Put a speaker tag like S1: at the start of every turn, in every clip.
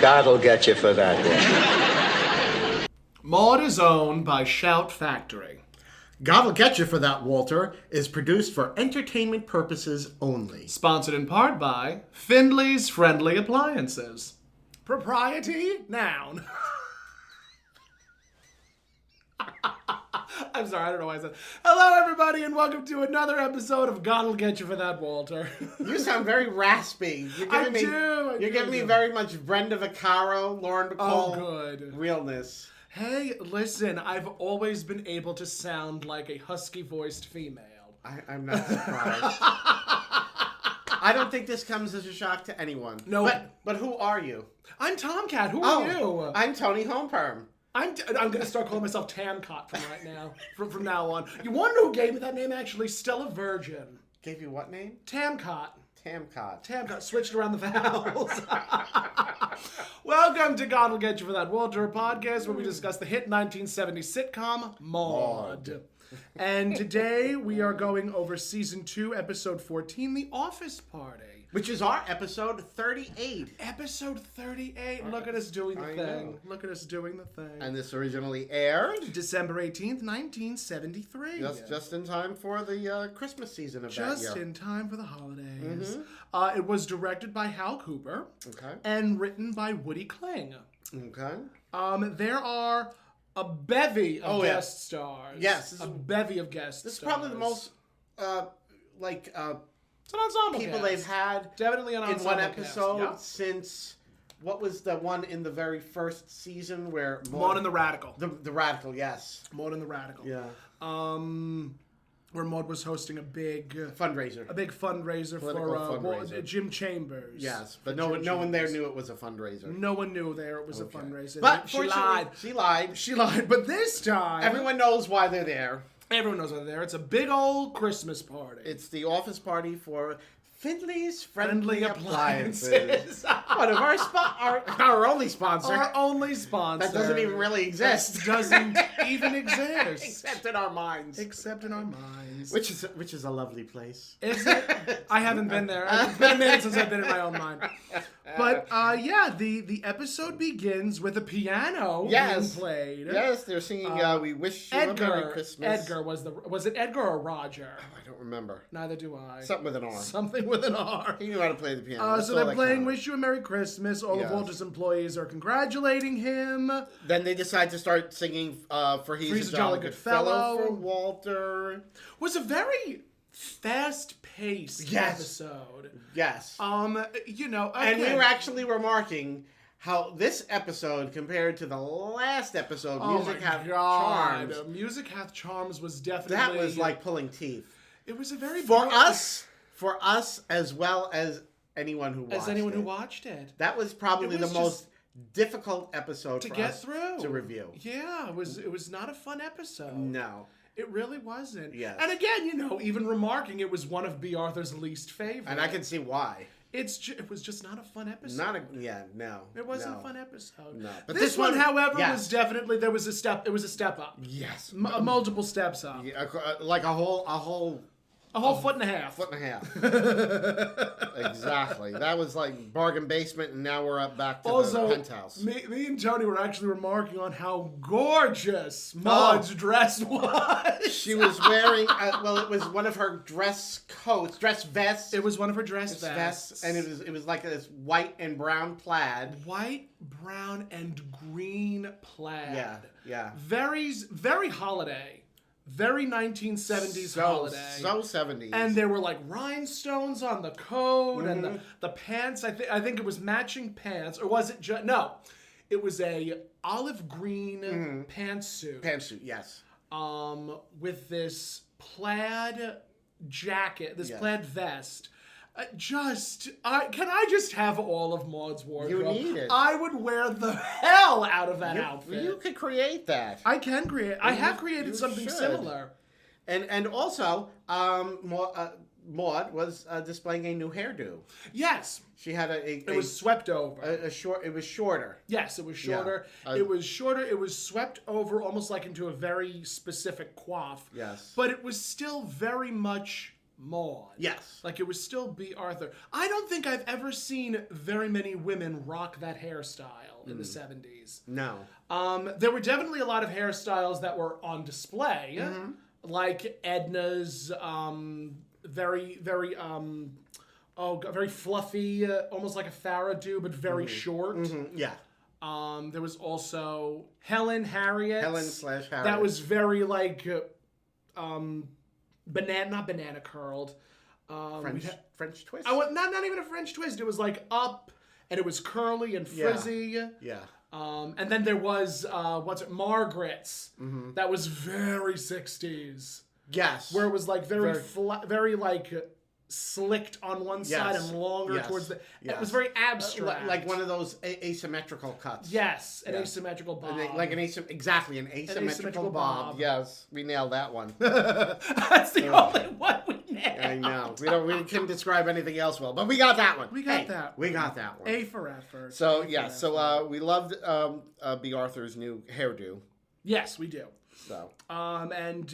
S1: God'll get you for that one.
S2: Maude is owned by Shout Factory.
S3: God'll Get You for That, Walter, is produced for entertainment purposes only.
S2: Sponsored in part by Findlays Friendly Appliances. Propriety, noun. I'm sorry, I don't know why I said. Hello, everybody, and welcome to another episode of God'll Get You for That, Walter.
S3: You sound very raspy. You're giving me very much Brenda Vaccaro, Lauren Bacall.
S2: Oh, good.
S3: Realness.
S2: Hey, listen, I've always been able to sound like a husky-voiced female.
S3: I'm not surprised. I don't think this comes as a shock to anyone.
S2: No.
S3: But who are you?
S2: I'm Tomcat. Who are you?
S3: I'm Toni Homeperm.
S2: I'm going to start calling myself Tamcot from now on. You want to know who gave me that name, actually? Stella Virgin.
S3: Gave you what name?
S2: Tamcot.
S3: Tamcot.
S2: Switched around the vowels. Welcome to God'll Get You for That, Walter, a podcast where we discuss the hit 1970s sitcom, Maude. And today we are going over Season 2, Episode 14, The Office Party.
S3: Which is our episode 38.
S2: Episode 38. Look at us doing the thing. Look at us doing the thing.
S3: And this originally aired
S2: December 18th, 1973.
S3: Just in time for the Christmas season of that year.
S2: Just in time for the holidays. Mm-hmm. It was directed by Hal Cooper.
S3: Okay.
S2: And written by Woody Kling.
S3: Okay.
S2: There are a bevy of guest stars.
S3: Yes.
S2: A bevy of guest stars.
S3: This is probably the most,
S2: it's an ensemble
S3: people
S2: cast.
S3: They've had
S2: definitely an ensemble
S3: in one episode
S2: cast.
S3: since, what was the one in the very first season where
S2: Maude and the Radical.
S3: The Radical, yes.
S2: Maude and the Radical.
S3: Yeah.
S2: Where Maude was hosting a big
S3: fundraiser.
S2: For Jim Chambers.
S3: Yes, but no one there knew it was a fundraiser.
S2: No one knew there it was a fundraiser.
S3: But
S2: she lied.
S3: She lied.
S2: But this time,
S3: everyone knows why they're there.
S2: Everyone knows why they're there. It's a big old Christmas party.
S3: It's the office party for Findlays Friendly Appliances.
S2: One of
S3: our only sponsor.
S2: Our only sponsor.
S3: That doesn't even really exist.
S2: That doesn't even exist.
S3: Except in our minds. Which is a lovely place.
S2: Is it? I haven't been there. It's been a minute since I've been in my own mind. But the episode begins with a piano being played.
S3: Yes, they're singing "We Wish You a Merry Christmas."
S2: Edgar was it Edgar or Roger?
S3: Oh, I don't remember.
S2: Neither do I.
S3: Something with an R.
S2: Something with an R.
S3: He knew how to play the piano.
S2: So they're playing "Wish You a Merry Christmas." All of Walter's employees are congratulating him.
S3: Then they decide to start singing for He's a Jolly Good Fellow for Walter.
S2: Was a very fast-paced episode.
S3: Yes.
S2: And
S3: we were actually remarking how this episode compared to the last episode, Music Hath Charms.
S2: Music Hath Charms was definitely...
S3: That was like pulling teeth.
S2: It was a very...
S3: For us, as well as anyone who watched it. That was probably the most difficult episode to get through. To review.
S2: Yeah, it was not a fun episode.
S3: No.
S2: It really wasn't.
S3: Yes.
S2: And again, even remarking it was one of B. Arthur's least favorite.
S3: And I can see why.
S2: It was just not a fun episode.
S3: No.
S2: It wasn't a fun episode.
S3: No. But
S2: this one, however, was definitely, it was a step up.
S3: Yes.
S2: Multiple steps up.
S3: Yeah, like a whole
S2: foot and a half.
S3: Exactly. That was like bargain basement, and now we're up back to the penthouse.
S2: Me and Tony were actually remarking on how gorgeous Maude's dress was.
S3: She was wearing, it was one of her dress vests.
S2: It was one of her dress vests.
S3: And it was like this white and brown plaid.
S2: White, brown, and green plaid.
S3: Yeah.
S2: Very, very holiday. Very 1970s holiday.
S3: So 70s.
S2: And there were like rhinestones on the coat and the pants. I think it was matching pants. Or was it just... No. It was a olive green pantsuit.
S3: Pantsuit, yes.
S2: With this plaid jacket, this plaid vest. Can I just have all of Maude's wardrobe?
S3: You need it.
S2: I would wear the hell out of that outfit.
S3: You could create that.
S2: I can create. I have created something similar.
S3: And also, Maude was displaying a new hairdo.
S2: Yes.
S3: She had
S2: It was swept over.
S3: It was shorter.
S2: Yes, it was shorter. Yeah. It was shorter. It was swept over almost like into a very specific coif.
S3: Yes.
S2: But it was still very much Maude.
S3: Yes.
S2: Like, it was still B. Arthur. I don't think I've ever seen very many women rock that hairstyle in the 70s.
S3: No.
S2: There were definitely a lot of hairstyles that were on display, like Edna's very fluffy, almost like a Farrah but very short.
S3: Yeah.
S2: There was also Harriet.
S3: Helen/Harriet.
S2: That was very like not banana curled.
S3: French twist?
S2: Not even a French twist. It was like up, and it was curly and frizzy.
S3: Yeah.
S2: And then there was Margaret's. That was very 60s.
S3: Yes.
S2: Where it was like very like slicked on one side and longer towards the. It was very abstract,
S3: like one of those asymmetrical cuts.
S2: Yes, an asymmetrical bob.
S3: Like an asymmetrical bob. Yes, we nailed that one.
S2: That's the only one we nailed.
S3: I know. We couldn't describe anything else well, but we got that one.
S2: We got that one.
S3: A
S2: for effort.
S3: So we loved B. Arthur's new hairdo.
S2: Yes, we do.
S3: So.
S2: And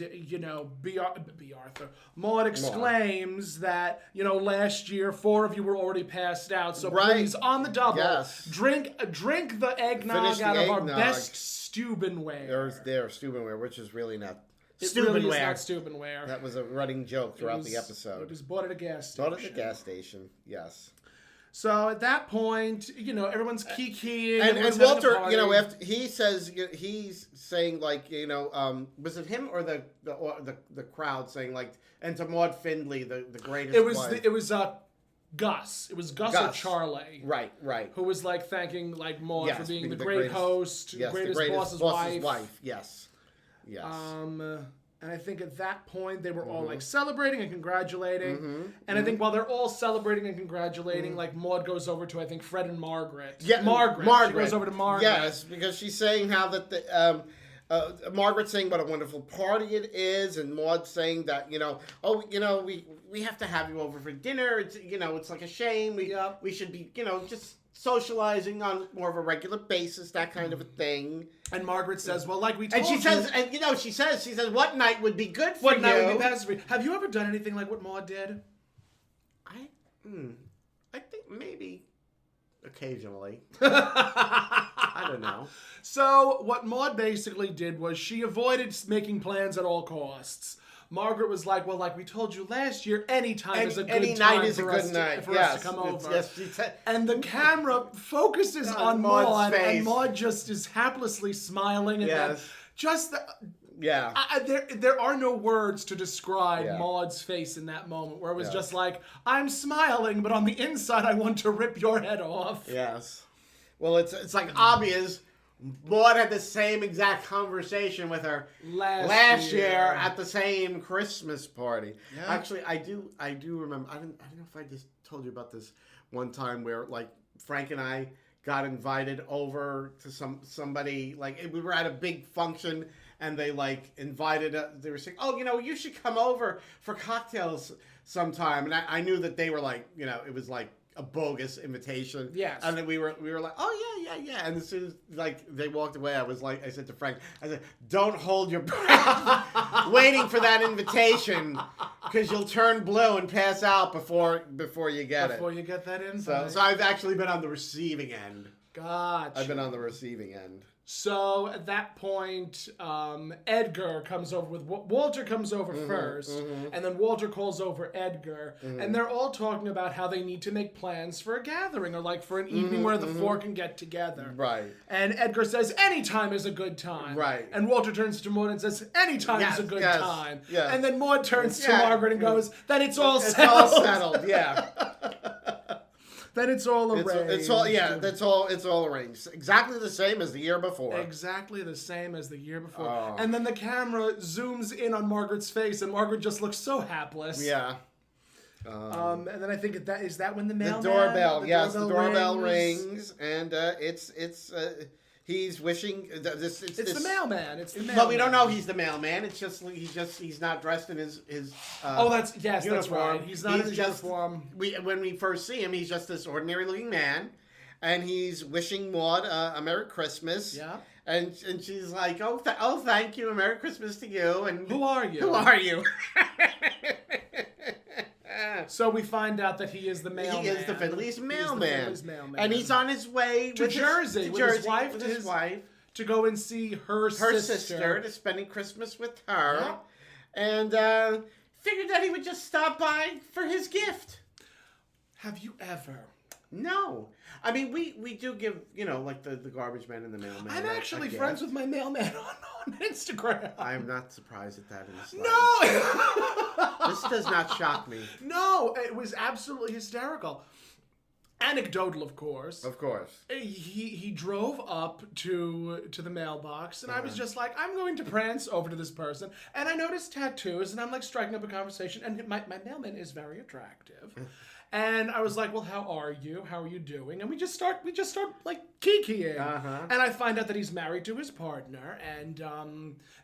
S2: B. Arthur. Maude exclaims that, last year 4 of you were already passed out, so please, on the double, drink the eggnog out of our best Steubenware.
S3: Their Steubenware, which is really not.
S2: It really is not Steubenware.
S3: That was a running joke throughout the episode.
S2: It was bought at a gas station.
S3: Yes.
S2: So at that point, everyone's kikiing.
S3: And Walter, after he says, he's saying like, was it him or the crowd saying like, and to Maude Findlay, the greatest.
S2: It was Gus. It was Gus or Charlie.
S3: Right.
S2: Who was like thanking like Maude for being the great host, greatest boss's wife.
S3: Yes.
S2: And I think at that point they were all like celebrating and congratulating. And I think while they're all celebrating and congratulating, like Maude goes over to Fred and Margaret.
S3: Yeah,
S2: Margaret. She goes over to Margaret.
S3: Yes, because she's saying how that Margaret's saying what a wonderful party it is, and Maude's saying that we have to have you over for dinner. It's it's like a shame. We should be just socializing on more of a regular basis, that kind of a thing.
S2: And Margaret says, well, like we told
S3: you. And she says, what night would be good for you?
S2: What night would be best for you? Have you ever done anything like what Maude did?
S3: I think maybe occasionally. I don't know.
S2: So what Maude basically did was she avoided making plans at all costs. Margaret was like, well, like we told you last year, any night is a good time for us to come over. And the camera focuses on Maude, and Maude just is haplessly smiling. And there are no words to describe Maude's face in that moment, where it was just like, I'm smiling, but on the inside, I want to rip your head off.
S3: Yes. Well, it's like obvious. Maude had the same exact conversation with her last year at the same Christmas party. Yeah. Actually, I do remember. I don't know if I just told you about this one time where like Frank and I got invited over to somebody, like we were at a big function and they like invited us. They were saying, "Oh, you should come over for cocktails sometime." And I knew that they were like, it was like a bogus invitation.
S2: Yes.
S3: And then we were like, "Oh yeah." And as soon as like they walked away, I said to Frank, "Don't hold your breath waiting for that invitation, because you'll turn blue and pass out before you get it."
S2: Before you get that invite.
S3: So I've actually been on the receiving end.
S2: Gotcha.
S3: I've been on the receiving end.
S2: So at that point, Edgar comes over with Walter comes over first, and then Walter calls over Edgar, and they're all talking about how they need to make plans for a gathering or like for an evening where the four can get together.
S3: Right.
S2: And Edgar says, "Anytime is a good time."
S3: Right.
S2: And Walter turns to Maude and says, "Anytime is a good time."
S3: Yes.
S2: And then Maude turns to Margaret and goes, "Then it's all settled."
S3: It's all settled. Yeah.
S2: Then it's all arranged.
S3: It's all arranged. Exactly the same as the year before.
S2: Exactly the same as the year before.
S3: Oh.
S2: And then the camera zooms in on Margaret's face, and Margaret just looks so hapless.
S3: Yeah.
S2: And then I think is that when the mailman?
S3: The doorbell rings, and he's wishing this.
S2: It's the mailman. It's the mailman.
S3: But we don't know he's the mailman. It's just he's not dressed in his
S2: uniform. That's right. He's not in his uniform.
S3: When we first see him, he's just this ordinary looking man, and he's wishing Maude a Merry Christmas.
S2: Yeah.
S3: And she's like, oh, thank you, a Merry Christmas to you. And
S2: who are you?
S3: Who are you?
S2: So we find out that he is the mailman.
S3: He is the Findlays mailman.
S2: Findlays mailman.
S3: And he's on his way
S2: to Jersey with his wife to go and see her sister.
S3: To spending Christmas with her.
S2: Yeah.
S3: And figured that he would just stop by for his gift.
S2: Have you ever?
S3: No. I mean, we do give, like the garbage man and the mailman.
S2: I'm actually friends with my mailman on Instagram.
S3: I am not surprised at that in the slightest.
S2: No!
S3: This does not shock me.
S2: No, it was absolutely hysterical. Anecdotal, of course.
S3: Of course.
S2: He drove up to the mailbox, and I was just like, I'm going to prance over to this person, and I noticed tattoos, and I'm like striking up a conversation, and my mailman is very attractive. And I was like, well, how are you? How are you doing? And we just start like kikiing. And I find out that he's married to his partner, and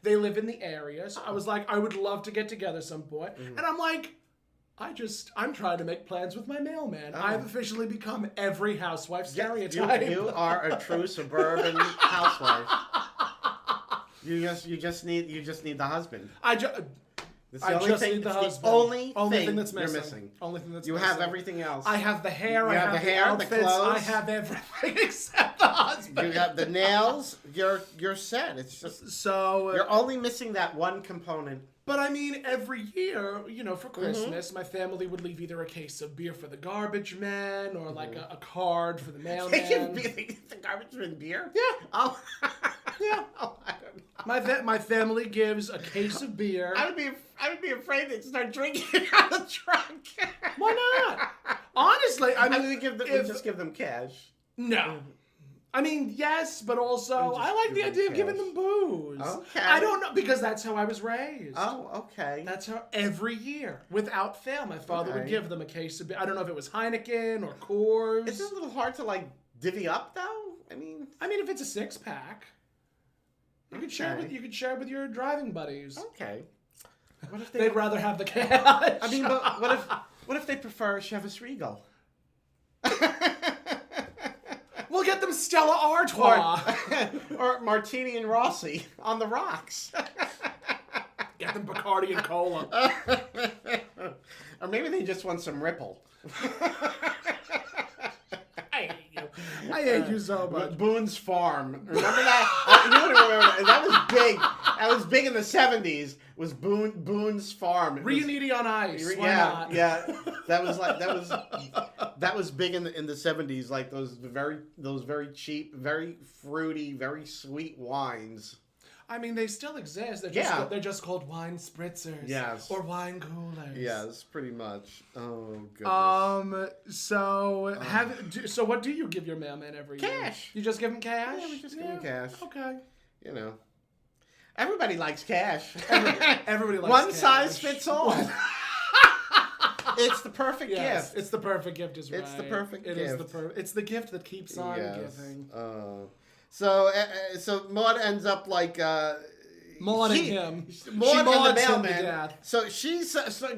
S2: they live in the area. So I was like, I would love to get together some point. And I'm like, I'm trying to make plans with my mailman. I've officially become every housewife stereotype.
S3: You are a true suburban housewife. You just need the husband. It's the only thing, it's the only thing that's missing. You're missing.
S2: Only thing that's
S3: you
S2: missing.
S3: have everything else.
S2: I have the hair.
S3: You have the hair,
S2: outfits,
S3: the clothes.
S2: I have everything except the husband.
S3: You got the nails. You're set. It's just
S2: so
S3: you're only missing that one component.
S2: But I mean, every year, for Christmas, my family would leave either a case of beer for the garbage man or like a card for the mailman.
S3: They give the garbage man beer?
S2: Yeah.
S3: Oh.
S2: Yeah.
S3: Oh, I don't know.
S2: My family gives a case of beer.
S3: I would be afraid they'd start drinking out of the trunk.
S2: Why not? Honestly, I mean,
S3: we just give them cash.
S2: No. I mean, yes, but also I like the idea of giving them booze.
S3: Okay.
S2: I don't know, because that's how I was raised.
S3: Oh, okay.
S2: That's how every year, without fail, my father would give them a case of beer. I don't know if it was Heineken or Coors.
S3: It's a little hard to divvy up though. I mean,
S2: if it's a 6-pack, you could share it with your driving buddies.
S3: Okay.
S2: What if they'd rather have the cash?
S3: I mean, but what if they prefer Chivas Regal?
S2: We'll get them Stella Artois.
S3: Or Martini and Rossi on the rocks.
S2: Get them Bacardi and Cola.
S3: Or maybe they just want some Ripple.
S2: I hate you so much.
S3: Boone's Farm. Remember that? You don't remember that? That was big. That was big in the 70s. Was Boone's Farm.
S2: Reuniti on Ice. Why not?
S3: Yeah. That was big in the 70s. Like those very cheap, very fruity, very sweet wines.
S2: I mean, they still exist. They're just called wine spritzers.
S3: Yes.
S2: Or wine coolers.
S3: Yes, pretty much. Oh goodness.
S2: So what do you give your mailman every year?
S3: Cash.
S2: You just give him cash?
S3: Yeah, we just give him cash.
S2: Okay.
S3: Everybody likes cash.
S2: Everybody likes
S3: One
S2: cash.
S3: size fits all. It's the perfect
S2: Yes,
S3: gift.
S2: it's the perfect gift, is right.
S3: It's the perfect gift.
S2: It's the gift that keeps on giving.
S3: So Maude ends up
S2: Mauding him.
S3: Maude and the mailman.
S2: To death.
S3: So she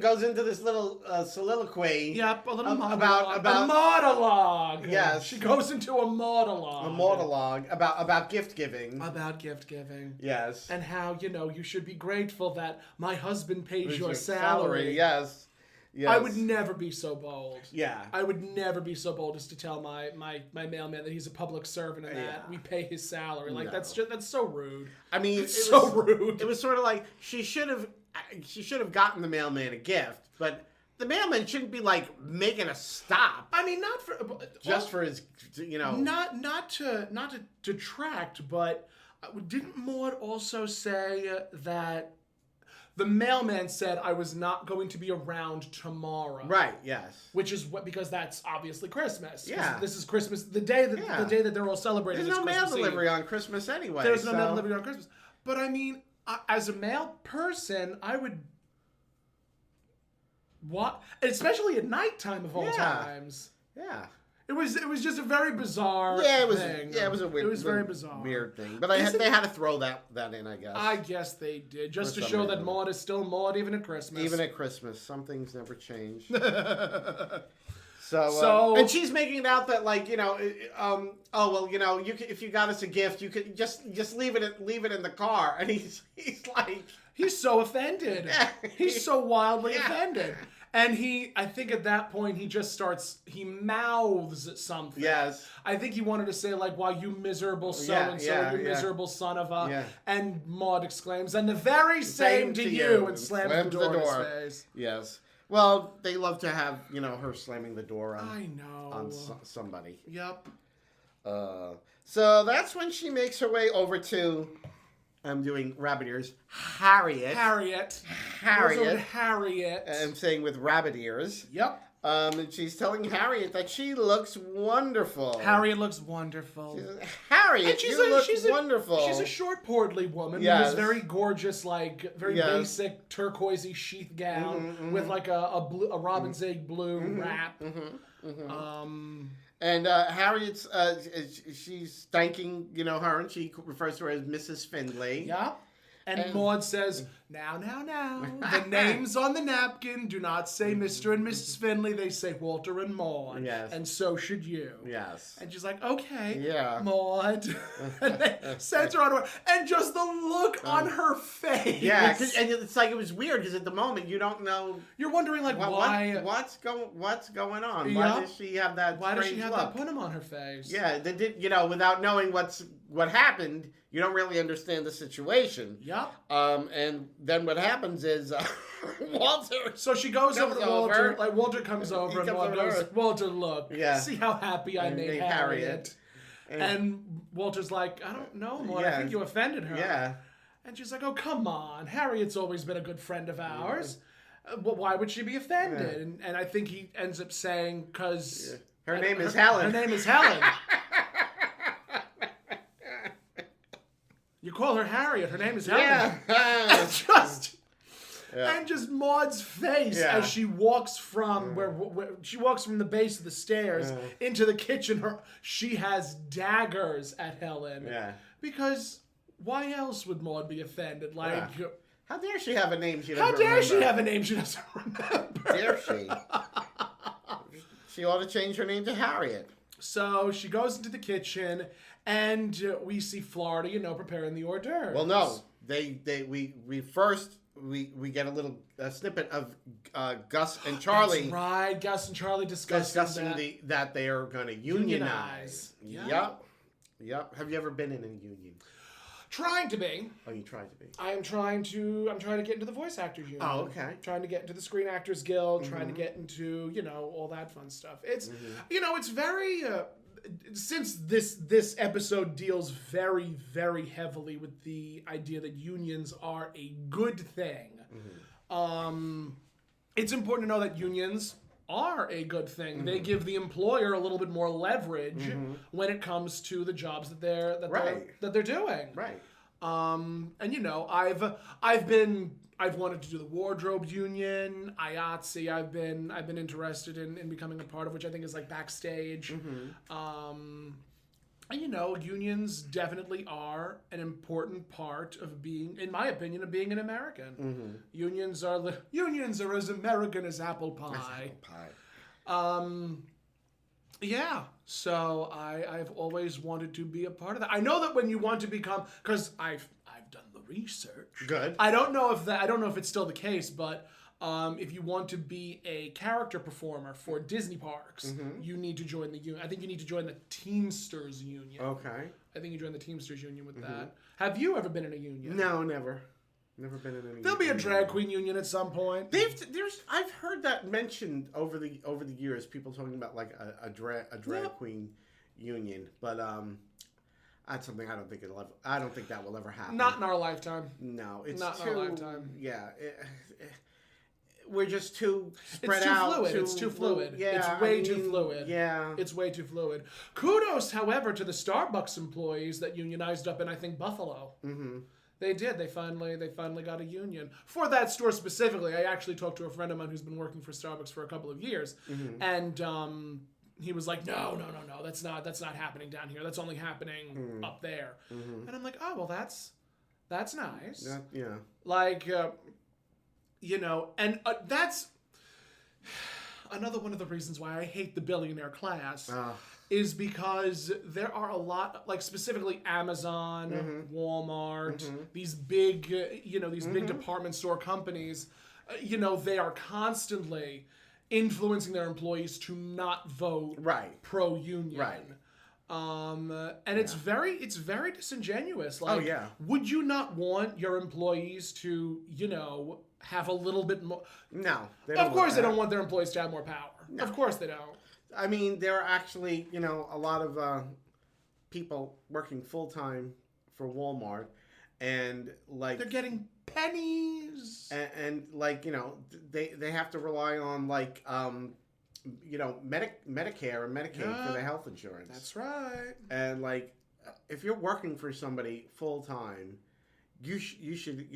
S3: goes into this little soliloquy.
S2: Yep, a little
S3: about
S2: a monologue.
S3: Yes,
S2: she goes into a monologue.
S3: A monologue about gift giving.
S2: About gift giving.
S3: Yes.
S2: And how you should be grateful that my husband pays your salary.
S3: Yes. Yes.
S2: I would never be so bold.
S3: Yeah.
S2: I would never be so bold as to tell my mailman that he's a public servant and that we pay his salary. That's so rude.
S3: I mean,
S2: it's so rude.
S3: It was sort of like she should have gotten the mailman a gift, but the mailman shouldn't be making a stop.
S2: I mean, not for
S3: for his,
S2: not to detract, but didn't Maude also say that the mailman said I was not going to be around tomorrow?
S3: Right. Yes.
S2: Which is because that's obviously Christmas.
S3: Yeah.
S2: This is Christmas. The day that they're all celebrating.
S3: There's no mail
S2: Christmas
S3: delivery
S2: Eve.
S3: on Christmas anyway.
S2: There's no mail delivery on Christmas. But I mean, as a mail person, I would. What? Especially at nighttime of all times.
S3: Yeah.
S2: It was just a very bizarre thing.
S3: Yeah, it was a weird.
S2: It was very bizarre.
S3: Weird thing. But they had to throw that in, I guess.
S2: I guess they did, just to show that Maude is still Maude even at Christmas.
S3: Even at Christmas, some things never change. So and she's making it out that if you got us a gift, you could just leave it in the car, and he's like.
S2: He's so offended. He's so wildly offended. And I think at that point, he mouths something.
S3: Yes.
S2: I think he wanted to say, like, "Why, you miserable so-and-so, you miserable son of a..." And Maude exclaims, "And the very same to you," and slams the door in his face.
S3: Yes. Well, they love to have, her slamming the door on somebody.
S2: Yep.
S3: So that's when she makes her way over to... I'm doing rabbit ears. Harriet. I'm saying with rabbit ears.
S2: Yep.
S3: And she's telling Harriet that she looks wonderful.
S2: Harriet looks wonderful.
S3: Harriet, you look wonderful.
S2: She's a short, portly woman who is very gorgeous, like very basic turquoisey sheath gown with like a robin's egg blue wrap.
S3: And Harriet's, she's thanking, her, and she refers to her as Mrs. Findlay.
S2: Yeah. And Maude says, now. The names on the napkin do not say Mr. and Mrs. Findlay. They say Walter and Maude.
S3: Yes.
S2: And so should you.
S3: Yes.
S2: And she's like, okay,
S3: yeah,
S2: Maude. And then sends her on her way. And just the look on her face.
S3: Yeah, and it's like, it was weird because at the moment you don't know.
S2: You're wondering, like, why.
S3: What's going on? Why does she have that
S2: Why does she have that
S3: look?
S2: put him on her face?
S3: Yeah, they did, without knowing what happened, you don't really understand the situation.
S2: Yep.
S3: And then what happens is Walter.
S2: So she goes over to Walter. Like, Walter comes over and Walter goes, "Walter, look. See how happy I made Harriet." And Walter's like, "I don't know, Maude. I think you offended her."
S3: Yeah.
S2: And she's like, "Oh, come on. Harriet's always been a good friend of ours. Well, why would she be offended?" And I think he ends up saying, because...
S3: Her name is Helen.
S2: Her name is Helen. You call her Harriet. Her name is Helen.
S3: Yeah.
S2: And just Maude's face as she walks from where she walks from the base of the stairs into the kitchen. She has daggers at Helen.
S3: Yeah.
S2: Because why else would Maude be offended? Like,
S3: how dare she have a name she doesn't remember?
S2: How dare she have a name she doesn't remember?
S3: Dare she? She ought to change her name to Harriet.
S2: So she goes into the kitchen, and we see Florida, preparing the hors d'oeuvres.
S3: Well, no, we first get a little snippet of Gus and Charlie.
S2: That's right, Gus and Charlie discussing
S3: that they are going to unionize.
S2: Yep.
S3: Have you ever been in a union?
S2: Trying to be.
S3: Oh, you tried to be.
S2: I'm trying to get into the voice actors union.
S3: Oh, okay.
S2: Trying to get into the Screen Actors Guild. Trying to get into all that fun stuff. It's it's very since this episode deals very, very heavily with the idea that unions are a good thing. It's important to know that unions are a good thing. They give the employer a little bit more leverage when it comes to the jobs that they're doing.
S3: Right.
S2: And I've wanted to do the wardrobe union, IATSE. I've been interested in becoming a part of, which I think is like backstage. And unions definitely are an important part of being, in my opinion, of being an American. Unions are as American as apple pie. Yeah. So I've always wanted to be a part of that. I know that when you want to become, because I've done the research.
S3: Good.
S2: I don't know if it's still the case, but if you want to be a character performer for Disney parks, you need to join the union. I think you need to join the Teamsters union.
S3: Okay.
S2: I think you join the Teamsters union with that. Have you ever been in a union?
S3: No, never. Never been in any.
S2: There'll be a drag queen union at some point.
S3: I've heard that mentioned over the years. People talking about like a drag queen union, but that's something I don't think that will ever happen.
S2: Not in our lifetime.
S3: No, it's
S2: not in our lifetime.
S3: Yeah. We're just too spread
S2: out.
S3: It's
S2: too fluid.
S3: Yeah,
S2: it's way too fluid.
S3: Yeah.
S2: It's way too fluid. Kudos, however, to the Starbucks employees that unionized up in, I think, Buffalo. They did. They finally got a union. For that store specifically, I actually talked to a friend of mine who's been working for Starbucks for a couple of years. And he was like, no, that's not happening down here. That's only happening up there. And I'm like, oh, well, that's nice.
S3: Yeah.
S2: Like, and that's another one of the reasons why I hate the billionaire class is because there are a lot, like specifically Amazon, Walmart, these big, big department store companies. they are constantly influencing their employees to not vote pro-union.
S3: Right.
S2: And it's very disingenuous. Like,
S3: oh yeah.
S2: Would you not want your employees to, have a little bit more?
S3: No.
S2: Of course they don't want their employees to have more power. No. Of course they don't.
S3: I mean, there are actually, a lot of people working full-time for Walmart, and like...
S2: They're getting pennies.
S3: And like, they have to rely on like, Medicare and Medicaid for their health insurance.
S2: That's right.
S3: And like, if you're working for somebody full-time, you should,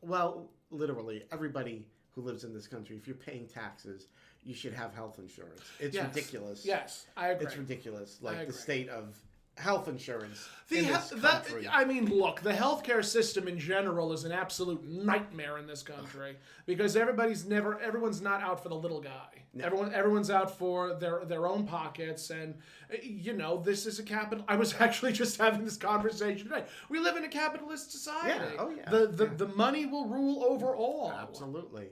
S3: well, literally everybody who lives in this country, if you're paying taxes, you should have health insurance. It's ridiculous.
S2: Yes, I agree.
S3: It's ridiculous. Like the state of health insurance in this country.
S2: I mean, look, the healthcare system in general is an absolute nightmare in this country because everyone's not out for the little guy. No. Everyone's out for their own pockets, and this is a capital. I was actually just having this conversation today. We live in a capitalist society.
S3: Yeah. Oh yeah.
S2: The money will rule over all.
S3: Absolutely.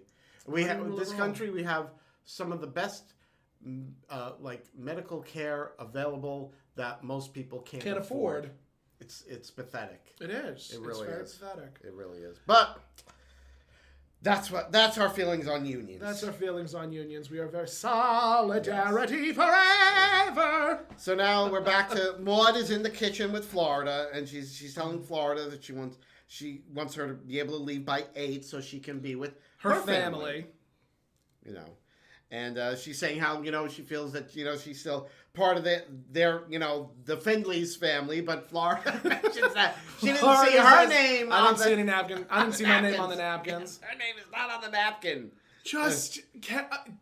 S3: We have this country. We have some of the best like medical care available that most people can't afford. It's pathetic.
S2: It is.
S3: It really
S2: is. It's very pathetic.
S3: It really is. But that's our feelings on unions.
S2: That's our feelings on unions. We are very solidarity forever.
S3: So now we're back to Maude is in the kitchen with Florida, and she's telling Florida that she wants her to be able to leave by 8 so she can be with her family. And she's saying how, she feels that, she's still part of their the Findlays family, but Florida mentions that she didn't see her name
S2: I didn't see any napkin. I didn't see my name on the napkins.
S3: Her name is not on the napkin.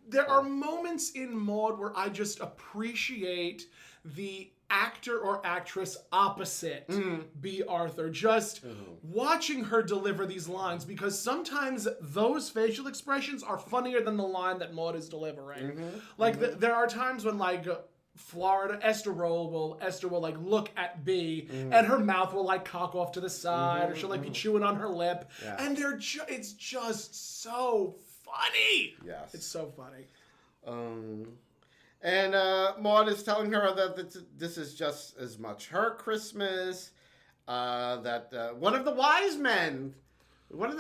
S2: There are moments in Maude where I just appreciate the actor or actress opposite B. Arthur. Just watching her deliver these lines, because sometimes those facial expressions are funnier than the line that Maude is delivering. There are times when Esther will like look at B and her mouth will like cock off to the side, or she'll like be chewing on her lip, and it's just so funny.
S3: Yes,
S2: it's so funny.
S3: And Maude is telling her that this is just as much her Christmas. That one of the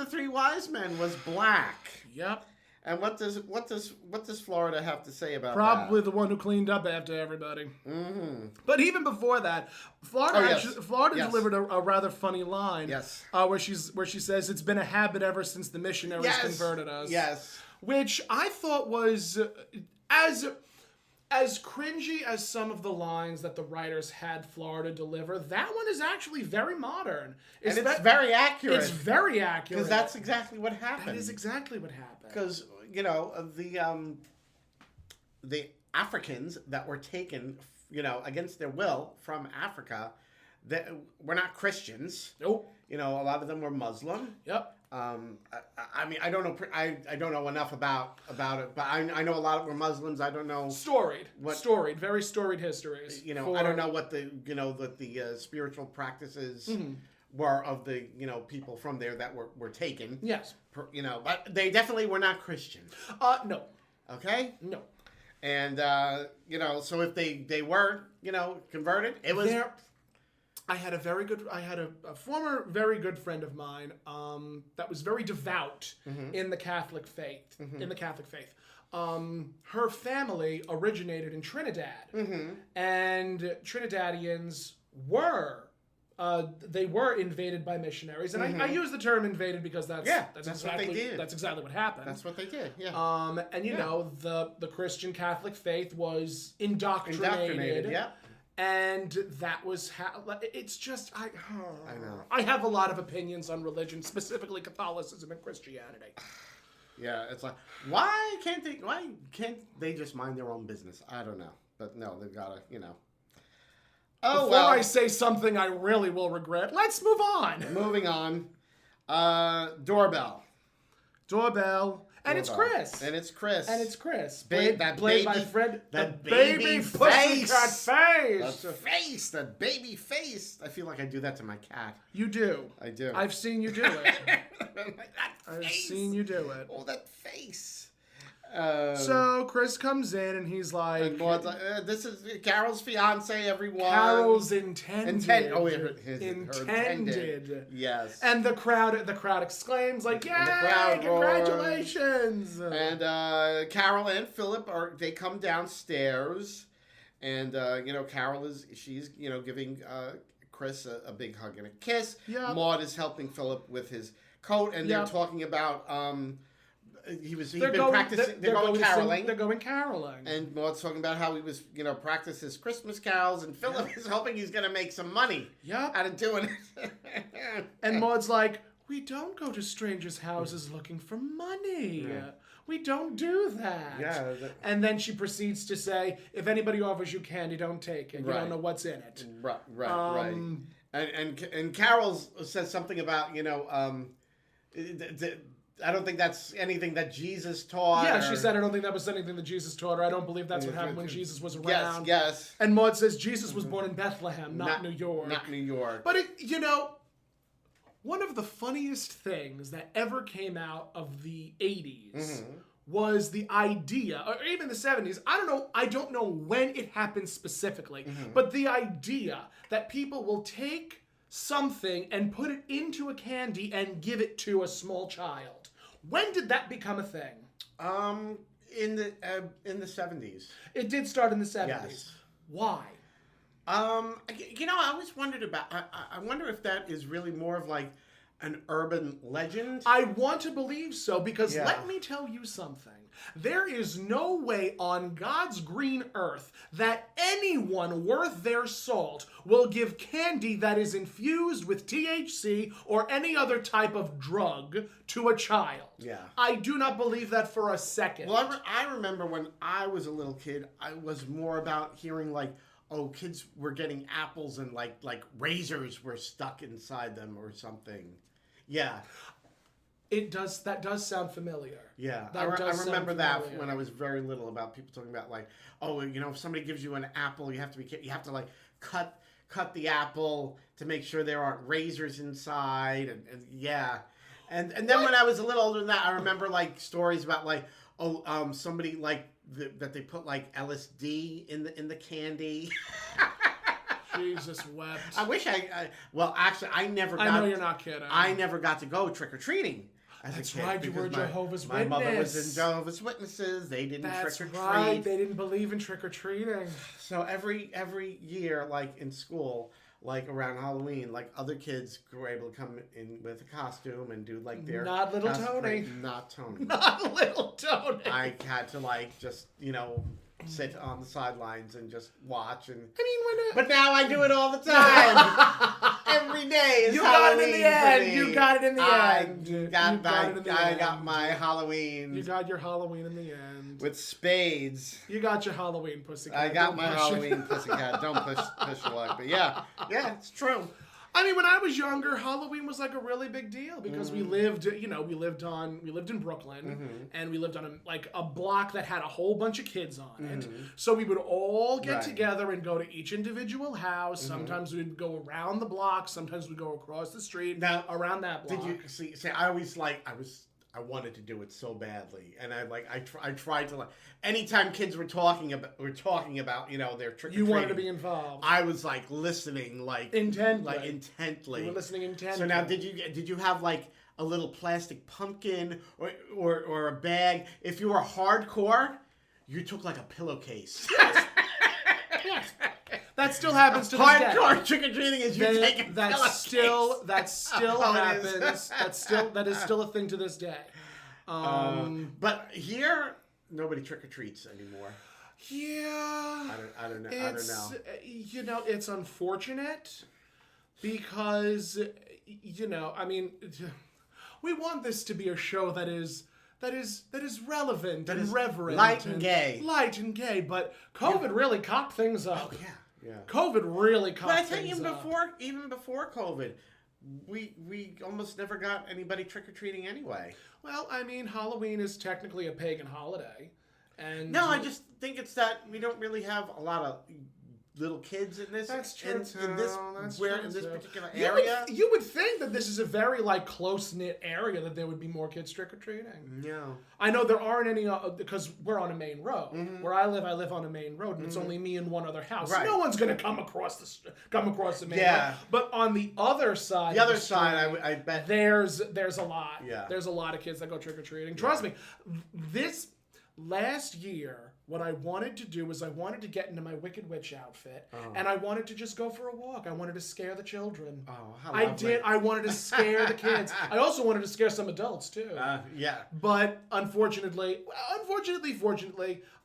S3: three wise men was black.
S2: Yep.
S3: And what does Florida have to say about
S2: Probably
S3: that?
S2: the one who cleaned up after everybody. But even before that, Florida delivered a rather funny line.
S3: Yes.
S2: Where she says it's been a habit ever since the missionaries converted us.
S3: Yes.
S2: Which I thought was as cringy as some of the lines that the writers had Florida deliver, that one is actually very modern.
S3: And it's very accurate.
S2: It's very accurate.
S3: Because that's exactly what happened.
S2: That is exactly what happened.
S3: Because, the Africans that were taken, against their will from Africa, that were not Christians.
S2: Nope.
S3: A lot of them were Muslim.
S2: Yep.
S3: I mean, I don't know. I don't know enough about it, but I know a lot of were Muslims. I don't know
S2: very storied histories.
S3: I don't know what the spiritual practices were of the people from there that were taken.
S2: Yes.
S3: But they definitely were not Christian.
S2: No.
S3: Okay.
S2: No.
S3: And so if they were converted, it was.
S2: I had a former very good friend of mine that was very devout in the Catholic faith. Her family originated in Trinidad, and Trinidadians were invaded by missionaries, and I use the term invaded because that's exactly
S3: what they did.
S2: That's exactly what happened.
S3: That's what they did. Yeah.
S2: The Christian Catholic faith was indoctrinated.
S3: Yeah.
S2: And that was how. It's just I
S3: know.
S2: I have a lot of opinions on religion, specifically Catholicism and Christianity.
S3: Yeah, it's like why can't they just mind their own business? I don't know, but no, they've got to
S2: Before I say something I really will regret, let's move on.
S3: Moving on. Doorbell.
S2: And it's Chris.
S3: And it's Chris.
S2: Played by Fred.
S3: That
S2: the baby pussycat face.
S3: The face. That baby face. I feel like I do that to my cat.
S2: You do.
S3: I do.
S2: I've seen you do it.
S3: I've
S2: seen you do it.
S3: Oh, that face.
S2: So Chris comes in and he's like,
S3: "This is Carol's fiance, everyone."
S2: Carol's intended.
S3: Intended. Yes.
S2: And the crowd exclaims like, "Yay! Congratulations!"
S3: And Carol and Philip they come downstairs, and she's giving Chris a big hug and a kiss.
S2: Yep.
S3: Maude is helping Philip with his coat, and they're talking about They're going caroling.
S2: They're going caroling.
S3: And Maude's talking about how he was, practice his Christmas carols, and Philip is hoping he's going to make some money out of doing it.
S2: And Maude's like, we don't go to strangers' houses looking for money. Yeah. We don't do that.
S3: Yeah.
S2: And then she proceeds to say, if anybody offers you candy, don't take it. You don't know what's in it.
S3: Right. And Carol says something about, I don't think that's anything that Jesus taught.
S2: Yeah, she said, I don't think that was anything that Jesus taught her. I don't believe that's what happened when Jesus was around.
S3: Yes.
S2: And Maude says Jesus was born in Bethlehem, not New York.
S3: Not New York.
S2: But, one of the funniest things that ever came out of the 80s was the idea, or even the 70s, I don't know when it happened specifically, but the idea that people will take something and put it into a candy and give it to a small child. When did that become a thing?
S3: In the 70s.
S2: It did start in the 70s.
S3: Yes.
S2: Why?
S3: I always wondered about. I wonder if that is really more of like an urban legend.
S2: I want to believe so because let me tell you something. There is no way on God's green earth that anyone worth their salt will give candy that is infused with THC or any other type of drug to a child.
S3: Yeah.
S2: I do not believe that for a second.
S3: Well, I remember when I was a little kid, I was more about hearing like, oh, kids were getting apples and like razors were stuck inside them or something. Yeah.
S2: That does sound familiar.
S3: Yeah, I remember that when I was very little, about people talking about like, oh, if somebody gives you an apple, you have to like cut the apple to make sure there aren't razors inside, and yeah, and then when I was a little older than that, I remember like stories about like, somebody like that they put like LSD in the candy.
S2: Jesus wept.
S3: I wish I never got.
S2: I know you're not kidding.
S3: I never got to go trick or treating.
S2: That's right, you were a Jehovah's Witness.
S3: My mother was in Jehovah's Witnesses. They didn't trick or treat.
S2: That's right, they didn't believe in trick or treating.
S3: So every year, like in school, like around Halloween, like other kids were able to come in with a costume and do like their
S2: Not little Tony.
S3: Not Tony.
S2: Not little Tony.
S3: I had to like just sit on the sidelines and just watch, and but now I do it all the time. Every day is Halloween.
S2: You got it in the end.
S3: I got my Halloween.
S2: You got your Halloween in the end.
S3: With spades.
S2: You got your Halloween pussycat.
S3: I got my Halloween pussycat. Don't push your luck. But yeah, it's true.
S2: I mean, when I was younger, Halloween was like a really big deal because we lived in Brooklyn, and we lived on a block that had a whole bunch of kids on it. So we would all get together and go to each individual house. Sometimes we'd go around the block. Sometimes we'd go across the street around that block.
S3: Did you see? I wanted to do it so badly, and I tried to anytime kids were talking about their trick or treating.
S2: You wanted to be involved.
S3: I was listening intently.
S2: You were listening intently.
S3: So now, did you have like a little plastic pumpkin or a bag? If you were hardcore, you took like a pillowcase.
S2: Yes. That still happens to this day.
S3: Hardcore trick or treating is you take a
S2: that still happens. That is still a thing to this day.
S3: But here, nobody trick or treats anymore.
S2: Yeah.
S3: I don't know.
S2: It's unfortunate because we want this to be a show that is relevant and reverent,
S3: light and gay.
S2: But COVID really cocked things up.
S3: Oh yeah.
S2: COVID really cocked things up.
S3: But I tell you, even before COVID, we almost never got anybody trick or treating anyway.
S2: Well, I mean, Halloween is technically a pagan holiday, and
S3: No, I just think it's that we don't really have a lot of little kids in this.
S2: That's true.
S3: In this particular
S2: you
S3: area.
S2: you would think that this is a very like close knit area that there would be more kids trick or treating.
S3: No.
S2: I know there aren't any because we're on a main road. Where I live on a main road, and it's only me and one other house.
S3: Right.
S2: No one's gonna come across the main
S3: Yeah.
S2: road. But on the other side,
S3: I bet
S2: there's a lot.
S3: Yeah.
S2: There's a lot of kids that go trick or treating. Trust me, this last year. What I wanted to do was I wanted to get into my Wicked Witch outfit, and I wanted to just go for a walk. I wanted to scare the children.
S3: Oh, how
S2: I
S3: lovely.
S2: did. I wanted to scare the kids. I also wanted to scare some adults too.
S3: Yeah.
S2: But fortunately,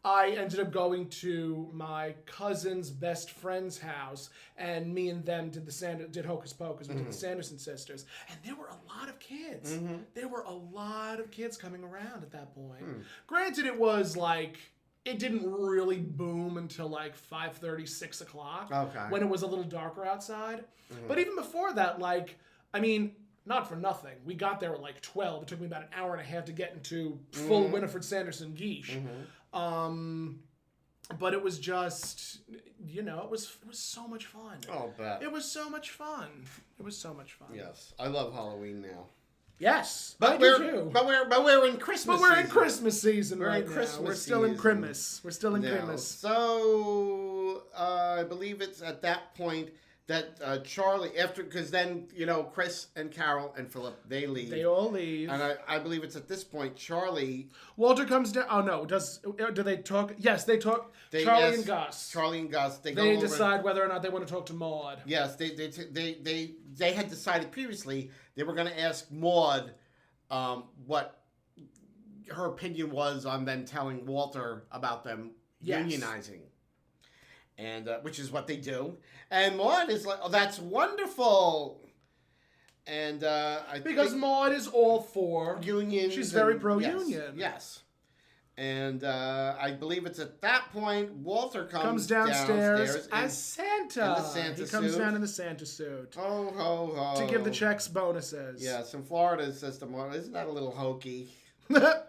S2: I ended up going to my cousin's best friend's house, and me and them did Hocus Pocus. We did the Sanderson sisters, and there were a lot of kids. There were a lot of kids coming around at that point. Granted, it was like. It didn't really boom until like 5:30, 6 o'clock.
S3: Okay.
S2: When it was a little darker outside. But even before that, like, I mean, not for nothing. We got there at like 12. It took me about an hour and a half to get into full Winifred Sanderson geesh. But it was just, it was so much fun.
S3: Oh, bet.
S2: It was so much fun. It was so much fun.
S3: Yes, I love Halloween now.
S2: Yes,
S3: But
S2: I
S3: we're
S2: do too.
S3: but we're in Christmas.
S2: But we're in
S3: season.
S2: Christmas season
S3: We're
S2: right
S3: in
S2: now.
S3: Christmas
S2: We're still in
S3: season.
S2: Christmas. We're still in
S3: Now,
S2: Christmas.
S3: So I believe it's at that point that Charlie, because then Chris and Carol and Philip they leave.
S2: They all leave.
S3: And I believe it's at this point Charlie.
S2: Walter comes down. Oh no! Do they talk? Yes, they talk. Charlie and Gus.
S3: Charlie and Gus. They
S2: decide whether or not they want to talk to Maude.
S3: Yes, they had decided previously they were going to ask Maude what her opinion was on them telling Walter about them unionizing, and which is what they do. And Maude is like, "Oh, that's wonderful." And
S2: because Maude is all for
S3: unions.
S2: She's very pro-union.
S3: Yes. And I believe it's at that point Walter comes
S2: downstairs as Santa.
S3: In the Santa
S2: he comes
S3: suit.
S2: down in the Santa suit.
S3: Ho, ho, ho.
S2: To give the checks bonuses.
S3: Yes, in Florida says to Maude, isn't that a little hokey?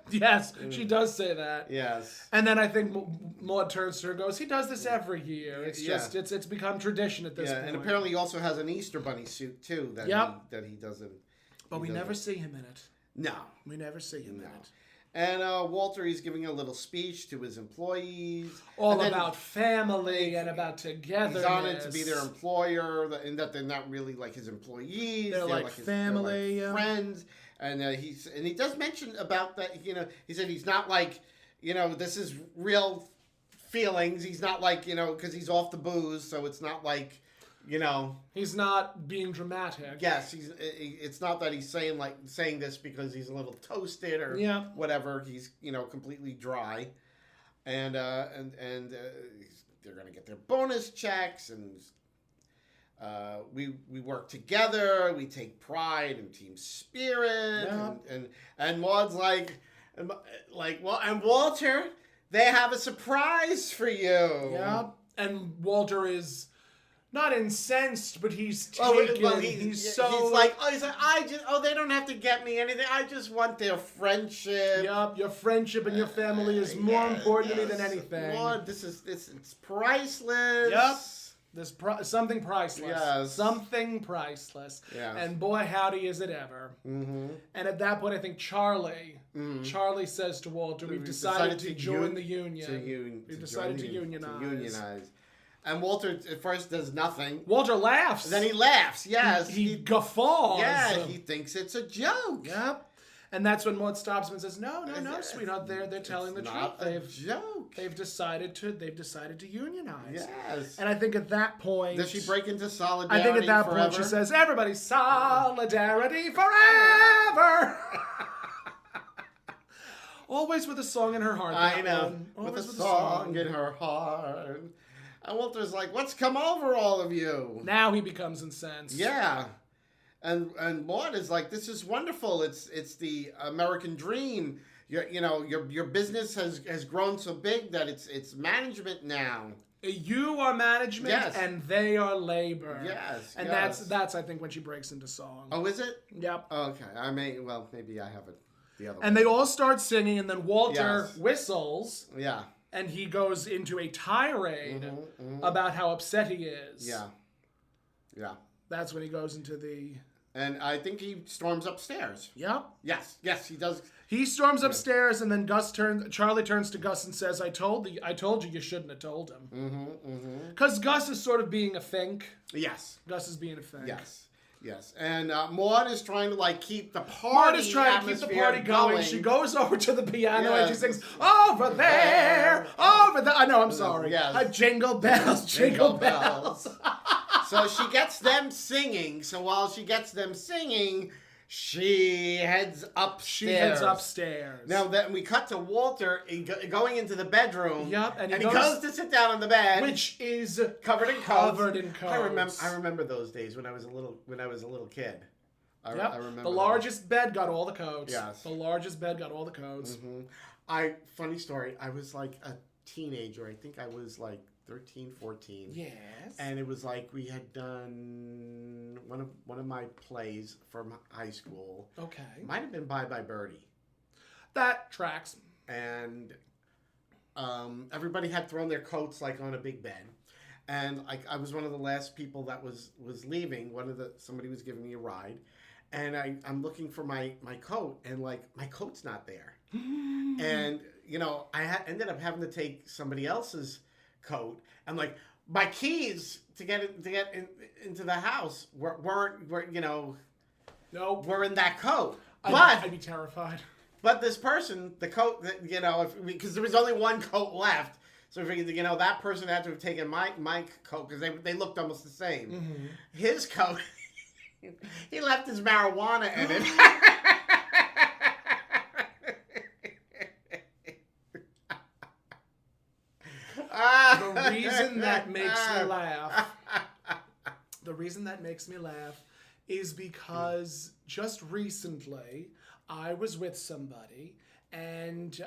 S2: Yes, she does say that.
S3: Yes.
S2: And then I think Maude turns to her and goes, he does this every year. It's just, it's become tradition at this point.
S3: And apparently he also has an Easter Bunny suit, too, that he doesn't.
S2: But we never see him in it.
S3: No.
S2: We never see him in it.
S3: And Walter, he's giving a little speech to his employees.
S2: All about family and about todetherness.
S3: He's honored to be their employer, and that they're not really like his employees.
S2: They're like family.
S3: They're like friends. And he does mention about that, he said he's not like, this is real feelings. He's not like, because he's off the booze, so it's not like,
S2: He's not being dramatic.
S3: Yes, it's not that he's saying this because he's a little toasted or whatever. He's, completely dry. And they're going to get their bonus checks, and we work together. We take pride in team spirit, and Maude's like, well, and Walter, they have a surprise for you.
S2: Yeah, and Walter is not incensed, but he's taken. He's
S3: like, they don't have to get me anything. I just want their friendship.
S2: Yup, your friendship and your family is more important to me than anything.
S3: Lord, it's priceless.
S2: Yup. There's something priceless.
S3: Yes.
S2: Something priceless.
S3: Yes.
S2: And boy, howdy is it ever.
S3: Mm-hmm.
S2: And at that point, I think Charlie says to Walter, we've decided to join the union. We've decided to unionize.
S3: And Walter at first does nothing.
S2: Walter laughs.
S3: Then he laughs, yes.
S2: He guffaws.
S3: Yeah, he thinks it's a joke.
S2: Yep. And that's when Maude stops him and says, "No, sweetheart. They're telling the truth. They've decided to unionize."
S3: Yes.
S2: And I think at that point,
S3: does she break into solidarity?
S2: I think at that point she says, "Everybody, solidarity forever." Always with a song in her heart.
S3: I know. With a song in her heart. And Walter's like, "What's come over all of you?"
S2: Now he becomes incensed.
S3: Yeah. And Maude is like, "This is wonderful. It's the American dream. Your business has grown so big that it's management now."
S2: You are management,
S3: Yes.
S2: and they are labor.
S3: Yes,
S2: and
S3: yes.
S2: that's I think when she breaks into song.
S3: Oh, is it?
S2: Yep.
S3: Okay, maybe I have it the other way.
S2: And they all start singing, and then Walter
S3: Yes.
S2: whistles,
S3: Yeah.
S2: and he goes into a tirade about how upset he is.
S3: Yeah. Yeah.
S2: That's when he goes into the...
S3: And I think he storms upstairs.
S2: Yep.
S3: Yes, he does.
S2: He storms upstairs, and then Charlie turns to Gus and says, I told you you shouldn't have told him. Because Gus is sort of being a fink.
S3: Yes.
S2: Gus is being a fink.
S3: Yes. And Maude is trying to like keep the party
S2: Maude is trying to keep the party going. She goes over to the piano and she sings, over there, over there. I know, I'm sorry.
S3: Yes.
S2: Jingle bells, jingle bells.
S3: So she gets them singing. So while she gets them singing, she heads upstairs. Now then we cut to Walter going into the bedroom.
S2: Yep, and he
S3: goes to sit down on the bed,
S2: which is
S3: covered in coats.
S2: I
S3: remember those days when I was a little kid. I remember
S2: the largest bed got all the coats.
S3: Yes.
S2: The largest bed got all the coats.
S3: Funny story. I was like a teenager. I think I was like 13, 14.
S2: Yes.
S3: And it was like we had done one of my plays from high school.
S2: Okay.
S3: Might have been Bye Bye Birdie.
S2: That tracks.
S3: And everybody had thrown their coats like on a big bed. And I was one of the last people that was leaving. Somebody was giving me a ride. And I'm looking for my coat, and like my coat's not there. And I ended up having to take somebody else's coat, and like my keys to get into the house were in that coat.
S2: I'd be terrified.
S3: But this person, the coat that because there was only one coat left, so I figured that person had to have taken my coat because they looked almost the same. His coat, he left his marijuana in it.
S2: The reason that makes me laugh is because just recently I was with somebody and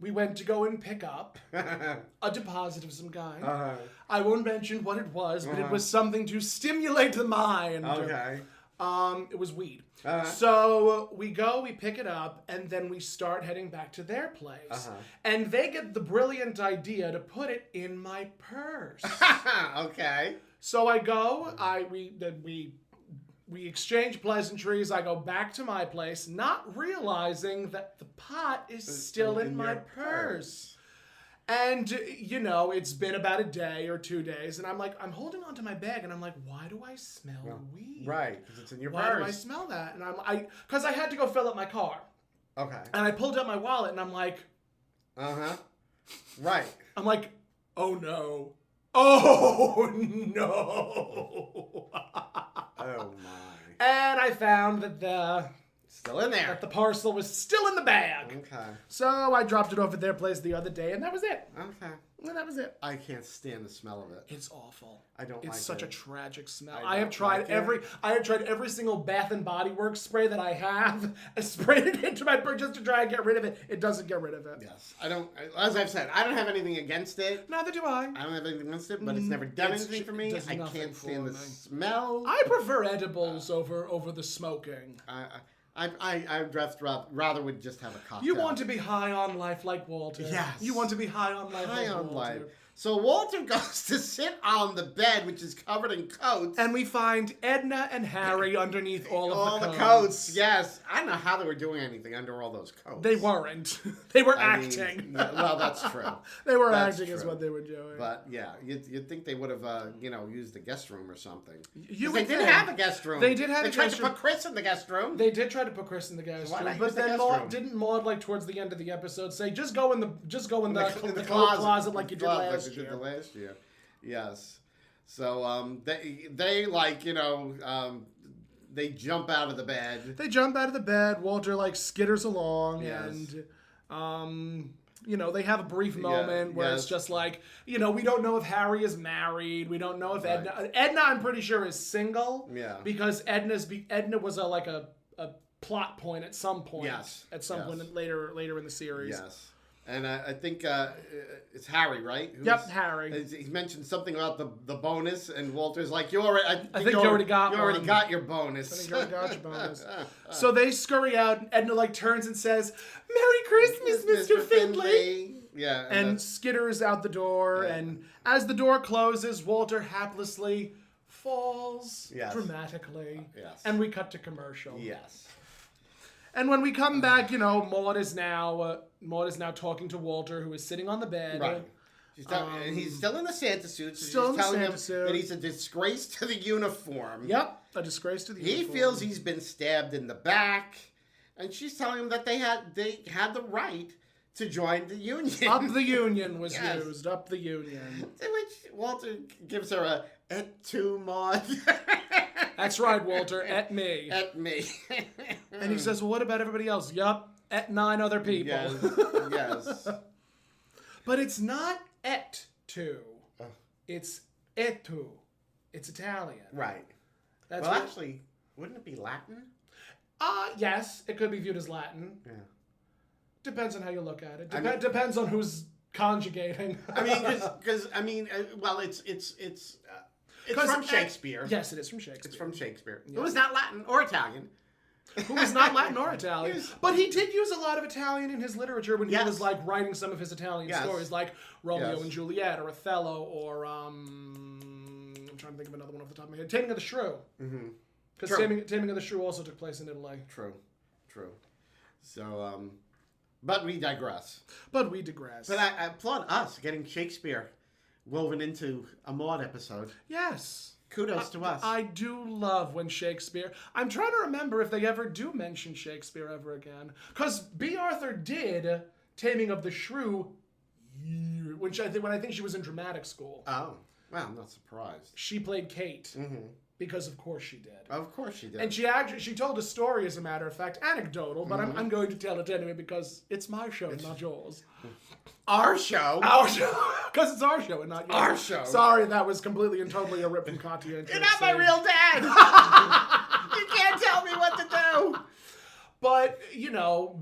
S2: we went to go and pick up a deposit of some kind. I won't mention what it was, but it was something to stimulate the mind.
S3: Okay.
S2: It was weed. So we pick it up, and then we start heading back to their place. And they get the brilliant idea to put it in my purse.
S3: Okay.
S2: So I go, we exchange pleasantries. I go back to my place, not realizing that the pot is still in my purse. And, it's been about a day or 2 days, and I'm holding onto my bag, and I'm like, why do I smell weed?
S3: Right, because it's in your purse.
S2: Why do I smell that? And because I had to go fill up my car.
S3: Okay.
S2: And I pulled out my wallet, and I'm like...
S3: Right.
S2: I'm like, oh no. Oh no.
S3: Oh my.
S2: And I found that
S3: still in there.
S2: That the parcel was still in the bag.
S3: Okay.
S2: So I dropped it off at their place the other day, and that was it.
S3: Okay.
S2: And that was it.
S3: I can't stand the smell of it.
S2: It's awful.
S3: I don't like it.
S2: It's such a tragic smell.
S3: I have tried
S2: every single Bath and Body Works spray that I have. I sprayed it into my purse just to try and get rid of it. It doesn't get rid of it.
S3: Yes. As I've said, I don't have anything against it.
S2: Neither do I.
S3: I don't have anything against it, but it's never done anything for me. I can't stand the smell.
S2: I prefer edibles over the smoking.
S3: I'd rather would just have a cocktail.
S2: You want to be high on life like Walter.
S3: Yes.
S2: You want to be high on life like Walter.
S3: Life. So Walter goes to sit on the bed, which is covered in coats.
S2: And we find Edna and Harry underneath all the
S3: coats. Yes. I don't know how they were doing anything under all those coats.
S2: They weren't. They were acting.
S3: Well, that's true.
S2: They were acting is what they were doing.
S3: But yeah, you'd think they would have, used the guest room or something. They
S2: didn't
S3: have a guest room.
S2: They did have a guest room.
S3: They tried to put Chris in the guest room.
S2: They did try to put Chris in the guest room. But then Maude, like towards the end of the episode, say, just go in the closet like you did last year.
S3: Yes. So they they jump out of the bed.
S2: They jump out of the bed. Walter skitters along and they have a brief moment where it's just like, we don't know if Harry is married. We don't know if Edna I'm pretty sure is single.
S3: Yeah.
S2: Because Edna was a plot point at some point.
S3: Yes.
S2: At some point later in the series.
S3: Yes. And I think it's Harry, right?
S2: Yep, Harry.
S3: He mentioned something about the bonus, and Walter's like, "You already,
S2: I think you already got
S3: you already got your bonus."
S2: I think you already got your bonus. So they scurry out, and Edna like turns and says, "Merry Christmas, Mr. Findlay."
S3: Yeah,
S2: and skitters out the door.
S3: Yeah.
S2: And as the door closes, Walter haplessly falls dramatically.
S3: Yes.
S2: And we cut to commercial.
S3: Yes.
S2: And when we come back, Maude is now talking to Walter, who is sitting on the bed.
S3: Right. And he's still in the Santa suit. So
S2: still
S3: she's
S2: in the
S3: telling
S2: Santa
S3: him
S2: suit.
S3: that he's a disgrace to the uniform.
S2: Yep, a disgrace to the uniform.
S3: He feels he's been stabbed in the back, and she's telling him that they had the right to join the union.
S2: Up the union was used. Up the union.
S3: To which Walter gives her a "et tu, Maude."
S2: That's right, Walter. Et me.
S3: Et me.
S2: And he says, "Well, what about everybody else?" Yup. Et 9 other people.
S3: Yes.
S2: But it's not et tu. It's et tu. It's Italian.
S3: Right.
S2: That's
S3: Actually, wouldn't it be Latin?
S2: Yes, it could be viewed as Latin.
S3: Yeah.
S2: Depends on how you look at it. Depends on who's conjugating.
S3: It's from Shakespeare.
S2: Yes, it is from Shakespeare.
S3: It's from Shakespeare.
S2: Yeah.
S3: It was not Latin or Italian.
S2: Who was not Latin or Italian. But he did use a lot of Italian in his literature when he was like writing some of his Italian stories, like Romeo and Juliet or Othello or I'm trying to think of another one off the top of my head. Taming of the Shrew. Because Taming of the Shrew also took place in Italy.
S3: True. So, but we digress.
S2: But I
S3: applaud us getting Shakespeare woven into a Maude episode.
S2: Yes.
S3: Kudos to us.
S2: I do love when Shakespeare... I'm trying to remember if they ever do mention Shakespeare ever again. Because B. Arthur did Taming of the Shrew when I think she was in dramatic school.
S3: Oh. Well, I'm not surprised.
S2: She played Kate. Because of course she did.
S3: Of course she did.
S2: And she told a story, as a matter of fact, anecdotal, but I'm going to tell it anyway because it's my show, not yours.
S3: Our show.
S2: Because it's our show and not yours.
S3: Our show.
S2: Sorry, that was completely and totally a rip from Katya.
S3: You're not my real dad. You can't tell me what to do.
S2: But,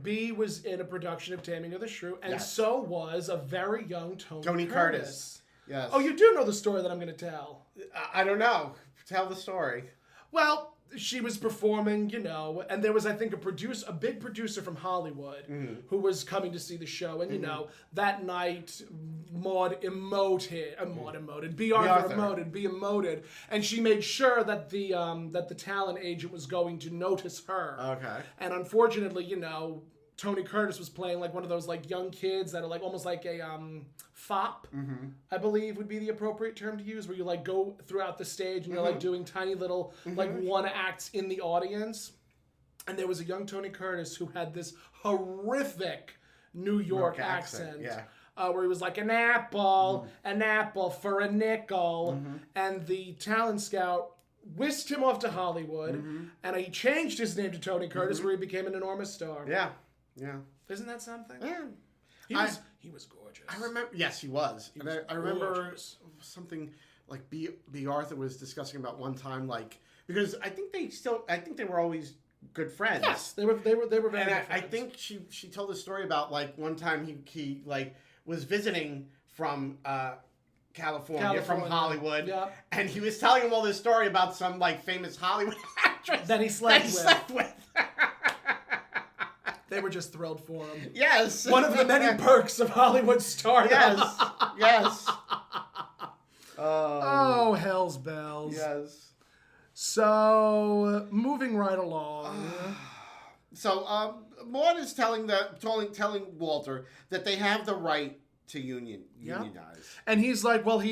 S2: B was in a production of Taming of the Shrew, and so was a very young Tony Curtis.
S3: Yes.
S2: Oh, you do know the story that I'm going to tell.
S3: I don't know. Tell the story.
S2: Well, she was performing, and there was, I think, a big producer from Hollywood who was coming to see the show. And, that night, Maude emoted. B. Arthur emoted. And she made sure that the talent agent was going to notice her.
S3: Okay.
S2: And unfortunately, Tony Curtis was playing like one of those like young kids that are like almost like a fop, I believe would be the appropriate term to use, where you like go throughout the stage and you're like doing tiny little like one acts in the audience. And there was a young Tony Curtis who had this horrific New York accent. Where he was like, an apple for a nickel. And the talent scout whisked him off to Hollywood, and he changed his name to Tony Curtis, where he became an enormous star.
S3: Yeah.
S2: Isn't that something?
S3: Yeah.
S2: He was gorgeous.
S3: I remember. Yes, he was. I remember something like B. Arthur was discussing about one time, like, because I think they were always good friends.
S2: Yes, they were very good friends.
S3: I think she told a story about like one time he like was visiting from California, from Hollywood, and he was telling him all this story about some like famous Hollywood actress
S2: that he slept with. They were just thrilled for him.
S3: Yes.
S2: One of the many perks of Hollywood stardom.
S3: Yes.
S2: Oh, hell's bells.
S3: Yes.
S2: So, moving right along.
S3: So, Maude is telling Walter that they have the right to unionize.
S2: And he's like, well,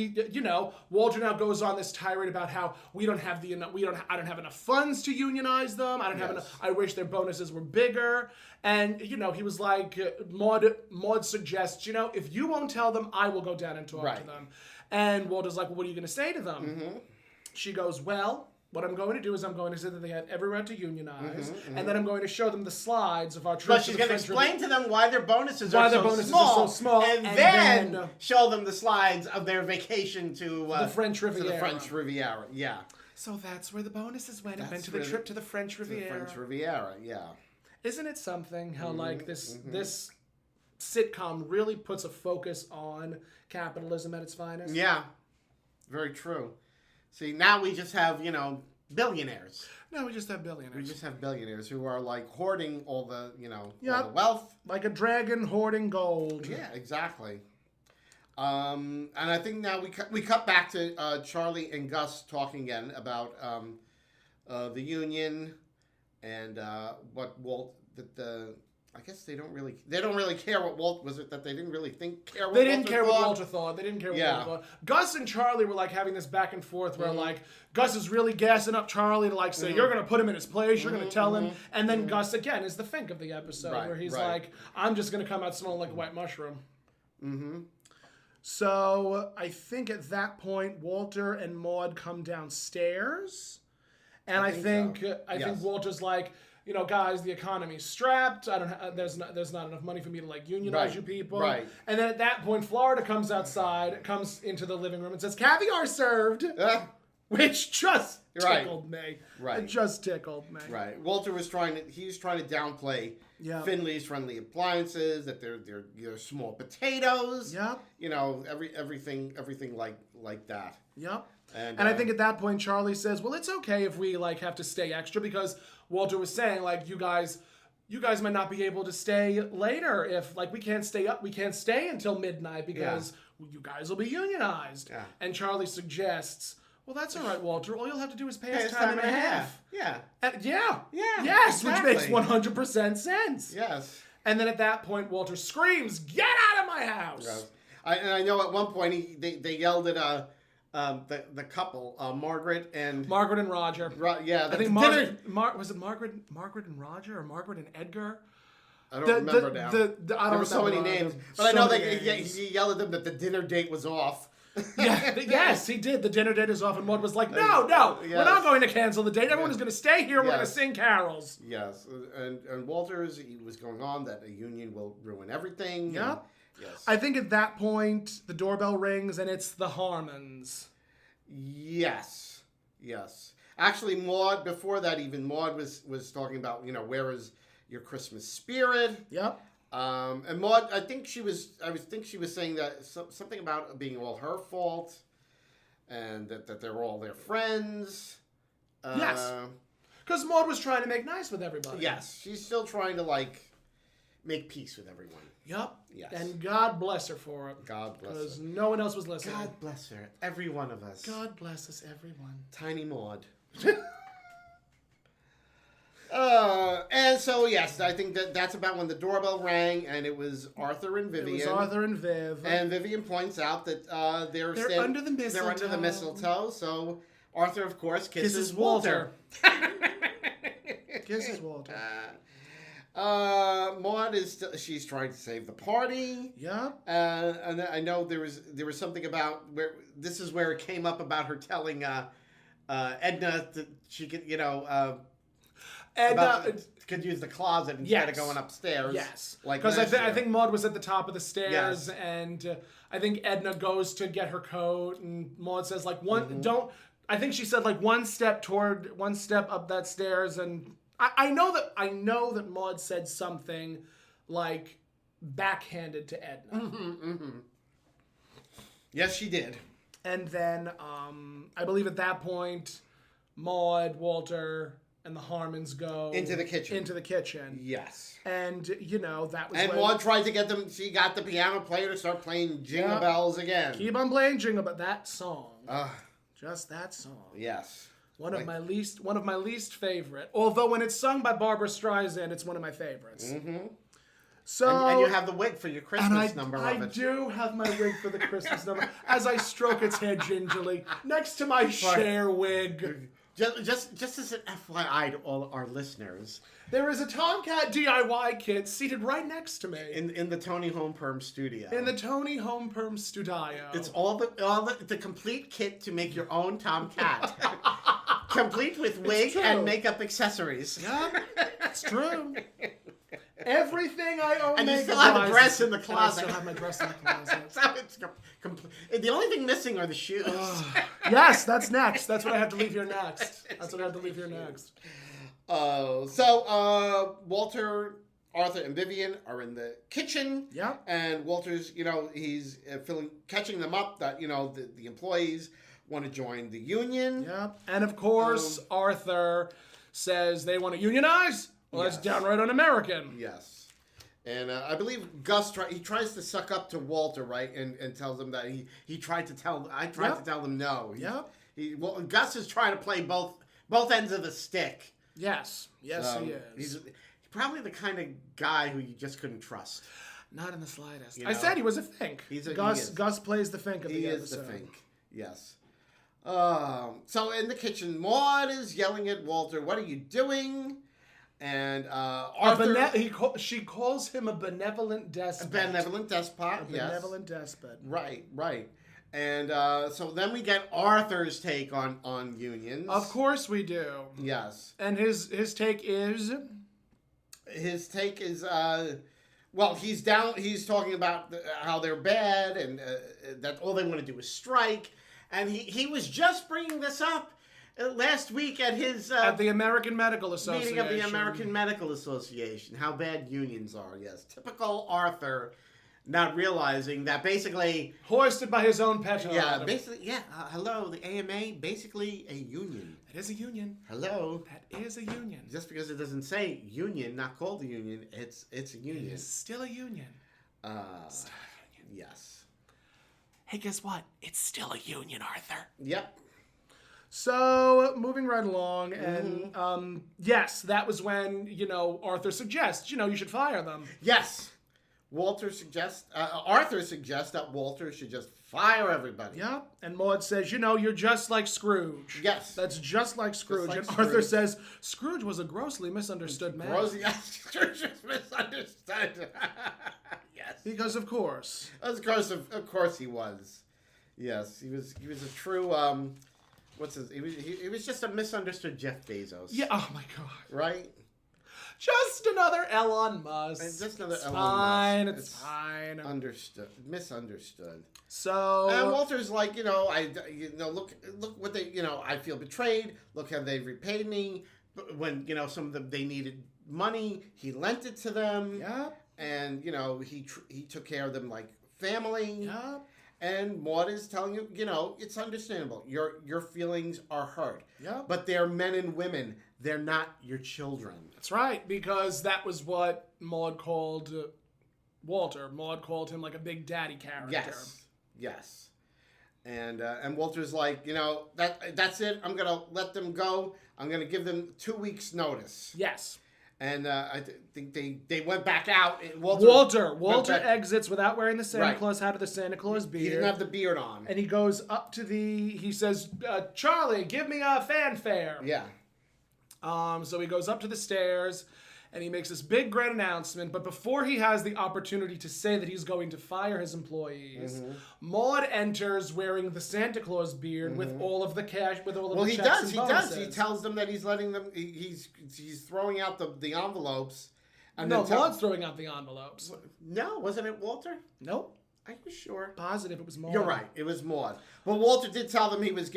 S2: Walter now goes on this tirade about how I don't have enough funds to unionize them. I don't have enough. I wish their bonuses were bigger. And, he was like, Maude suggests, if you won't tell them, I will go down and talk to them. And Walter's like, well, what are you going to say to them? She goes, well, what I'm going to do is I'm going to say that they had every right to unionize, and then I'm going to show them the slides of our trip.
S3: But she's going to explain to them why their bonuses are so small, and then show them the slides of their vacation to the
S2: French
S3: Riviera. Yeah.
S2: So that's where the bonuses went. It went to the trip to the French Riviera.
S3: The French Riviera, yeah.
S2: Isn't it something how like this sitcom really puts a focus on capitalism at its finest.
S3: Yeah, very true. See, now we just have, billionaires.
S2: No, we just have billionaires.
S3: We just have billionaires who are like hoarding all the, all
S2: Yep.
S3: the wealth.
S2: Like a dragon hoarding gold.
S3: Yeah, exactly. And I think now we cut back to Charlie and Gus talking again about the union and what Walt I guess they don't really care what Walt was it that they didn't really care what
S2: They didn't
S3: Walter
S2: care
S3: thought?
S2: what Walter thought. They didn't care what Walter thought. Gus and Charlie were like having this back and forth where like Gus is really gassing up Charlie to like say, you're going to put him in his place, you're going to tell him. And then Gus again is the Fink of the episode where he's like, I'm just going to come out smelling like a white mushroom.
S3: Mm-hmm.
S2: So I think at that point, Walter and Maude come downstairs. And I think Walter's like, guys, the economy's strapped. There's not enough money for me to like unionize you people.
S3: Right.
S2: And then at that point, Florida comes outside, comes into the living room and says, "Caviar served," which just tickled me.
S3: Right.
S2: It just tickled me.
S3: Right. Walter was trying to downplay Findlay's friendly appliances, that they're small potatoes.
S2: Yep.
S3: Everything like that.
S2: Yep. And I think at that point, Charlie says, well, it's okay if we like have to stay extra because Walter was saying like, you guys might not be able to stay later if like we can't stay until midnight because you guys will be unionized. Yeah. And Charlie suggests, well, that's all right, Walter. All you'll have to do is pay us time and a half.
S3: Yeah.
S2: Yes, exactly. Which makes 100% sense.
S3: Yes.
S2: And then at that point, Walter screams, "Get out of my house!"
S3: Yes. I know at one point they yelled at the couple, Margaret and
S2: Roger.
S3: Yeah,
S2: I think was it Margaret and Roger or Margaret and Edgar?
S3: I don't remember now. There were so many names, but I know he yelled at them that the dinner date was off.
S2: Yes, he did. The dinner date is off, and Maude was like, "No, we're not going to cancel the date. Everyone is going to stay here. We're going to sing carols."
S3: Yes, and he was going on that a union will ruin everything.
S2: Yep.
S3: Yes.
S2: I think at that point, the doorbell rings, and it's the Harmons.
S3: Yes. Actually, Maude, before that even, Maude was talking about, where is your Christmas spirit?
S2: Yep.
S3: And Maude, I think she was saying that something about being all her fault, and that they're all their friends.
S2: Yes. Because Maude was trying to make nice with everybody.
S3: Yes. She's still trying to, make peace with everyone.
S2: Yep.
S3: Yes.
S2: And God bless her for it.
S3: God bless her.
S2: Because no one else was listening.
S3: God bless her. Every one of us.
S2: God bless us, everyone.
S3: Tiny Maude. And so, yes, I think that's about when the doorbell rang, and it was Arthur and Vivian.
S2: It was Arthur and Viv.
S3: And Vivian points out that they're
S2: under the mistletoe.
S3: They're under the mistletoe, so Arthur, of course, kisses Walter.
S2: Kisses Walter.
S3: Maude she's trying to save the party.
S2: Yeah.
S3: And I know there was something about where this is where it came up about her telling Edna that she could Edna could use the closet instead of going upstairs.
S2: Yes. Because I think Maude was at the top of the stairs,
S3: Yes.
S2: And I think Edna goes to get her coat, and Maude says like I think she said like one step up that stairs, and I know that Maude said something like backhanded to Edna.
S3: Mm-hmm, mm-hmm. Yes, she did.
S2: And then I believe at that point, Maude, Walter, and the Harmons go
S3: into the kitchen.
S2: Yes. And that was.
S3: And Maude tried to get them. She got the piano player to start playing Jingle Bells again.
S2: Keep on playing Jingle, but that song. Just that song.
S3: Yes.
S2: One of my least favorite. Although when it's sung by Barbara Streisand, it's one of my favorites.
S3: Mm-hmm.
S2: So
S3: and you have the wig for your Christmas number of it.
S2: I do have my wig for the Christmas number as I stroke its head gingerly next to my Cher wig.
S3: Just as an FYI to all our listeners,
S2: there is a Tomcat DIY kit seated right next to me
S3: in the Toni Homeperm studio.
S2: In the Toni Homeperm studio.
S3: It's all the complete kit to make your own Tomcat, complete with wig and makeup accessories.
S2: Yeah, it's true. Everything I own.
S3: And you still have the dress in the closet.
S2: I still have my dress in the closet.
S3: The only thing missing are the shoes.
S2: Yes, that's next. That's what I have to leave here next. So Walter
S3: Arthur and Vivian are in the kitchen.
S2: Yep.
S3: And Walter's, he's catching them up that, the employees want to join the union.
S2: Yep. And of course, Arthur says they want to unionize. Well, that's downright un-American.
S3: Yes. And I believe Gus tries to suck up to Walter, right? And tells him that I tried to tell them no. Gus is trying to play both ends of the stick.
S2: Yes. Yes, he is.
S3: He's probably the kind of guy who you just couldn't trust.
S2: Not in the slightest. I said he was a Fink. Gus plays the Fink of the episode. He is the Fink.
S3: Yes. So in the kitchen, Maude is yelling at Walter, "What are you doing?" And Arthur...
S2: she calls him a benevolent despot.
S3: A benevolent despot,
S2: yes. A benevolent despot.
S3: Right. And so then we get Arthur's take on unions.
S2: Of course we do.
S3: Yes.
S2: And his take is...
S3: His take is... he's talking about how they're bad and that all they want to do is strike. And he was just bringing this up last week at his...
S2: at the American Medical Association.
S3: Meeting of the American Medical Association. How bad unions are, yes. Typical Arthur not realizing that basically...
S2: Hoisted by his own petard.
S3: Yeah, basically, hello, the AMA, basically a union.
S2: It is a union.
S3: Hello.
S2: That is a union.
S3: Just because it doesn't say union, not called a union, it's a union.
S2: It is still a union.
S3: Still a union. Yes.
S2: Hey, guess what? It's still a union, Arthur.
S3: Yep.
S2: So, moving right along, and yes, that was when, Arthur suggests, you should fire them.
S3: Yes. Arthur suggests that Walter should just fire everybody.
S2: Yeah, and Maude says, you're just like Scrooge.
S3: Yes.
S2: That's just like Scrooge.
S3: Just like
S2: and
S3: Scrooge.
S2: Arthur says, Scrooge was a grossly misunderstood man.
S3: Scrooge was misunderstood. Yes.
S2: Because of course.
S3: Of course he was. Yes, he was a true he was just a misunderstood Jeff Bezos.
S2: Yeah, oh my god.
S3: Right?
S2: Just another Elon Musk.
S3: Just another
S2: it's
S3: Elon
S2: fine,
S3: Musk.
S2: It's fine.
S3: Misunderstood.
S2: So
S3: and Walter's like, look what they, I feel betrayed. Look how they've repaid me. When some of them they needed money, he lent it to them.
S2: Yeah.
S3: And he took care of them like family.
S2: Yeah.
S3: And Maude is telling you, it's understandable. Your feelings are hurt.
S2: Yeah.
S3: But they're men and women. They're not your children.
S2: That's right, because that was what Maude called Walter. Maude called him like a big daddy character.
S3: Yes. And Walter's like, that's it. I'm gonna let them go. I'm gonna give them 2 weeks notice.
S2: Yes.
S3: And I think they went back out.
S2: Walter exits without wearing the Santa Claus hat or the Santa Claus beard.
S3: He didn't have the beard on.
S2: And he goes up to he says, Charlie, give me a fanfare.
S3: Yeah.
S2: So he goes up to the stairs and he makes this big, great announcement. But before he has the opportunity to say that he's going to fire his employees, Maude enters wearing the Santa Claus beard with all of the cash, with all of the checks and bonuses.
S3: He tells them that he's letting them. He's throwing out the envelopes. And
S2: no, Maude's throwing out the envelopes.
S3: No, wasn't it Walter?
S2: Nope.
S3: Are you sure?
S2: Positive it was Maude.
S3: You're right. It was Maude. But Walter did tell them he was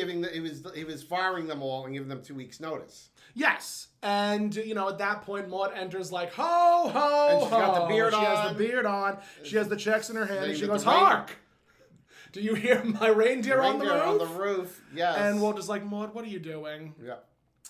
S3: firing them all and giving them 2 weeks notice.
S2: Yes. And, at that point, Maude enters like, ho, ho,
S3: and she's got the beard on.
S2: She has the beard on. She has the checks in her hand. And she goes, hark! Do you hear my reindeer on the roof?
S3: On the roof, yes.
S2: And Walter's like, Maude, what are you doing?
S3: Yeah.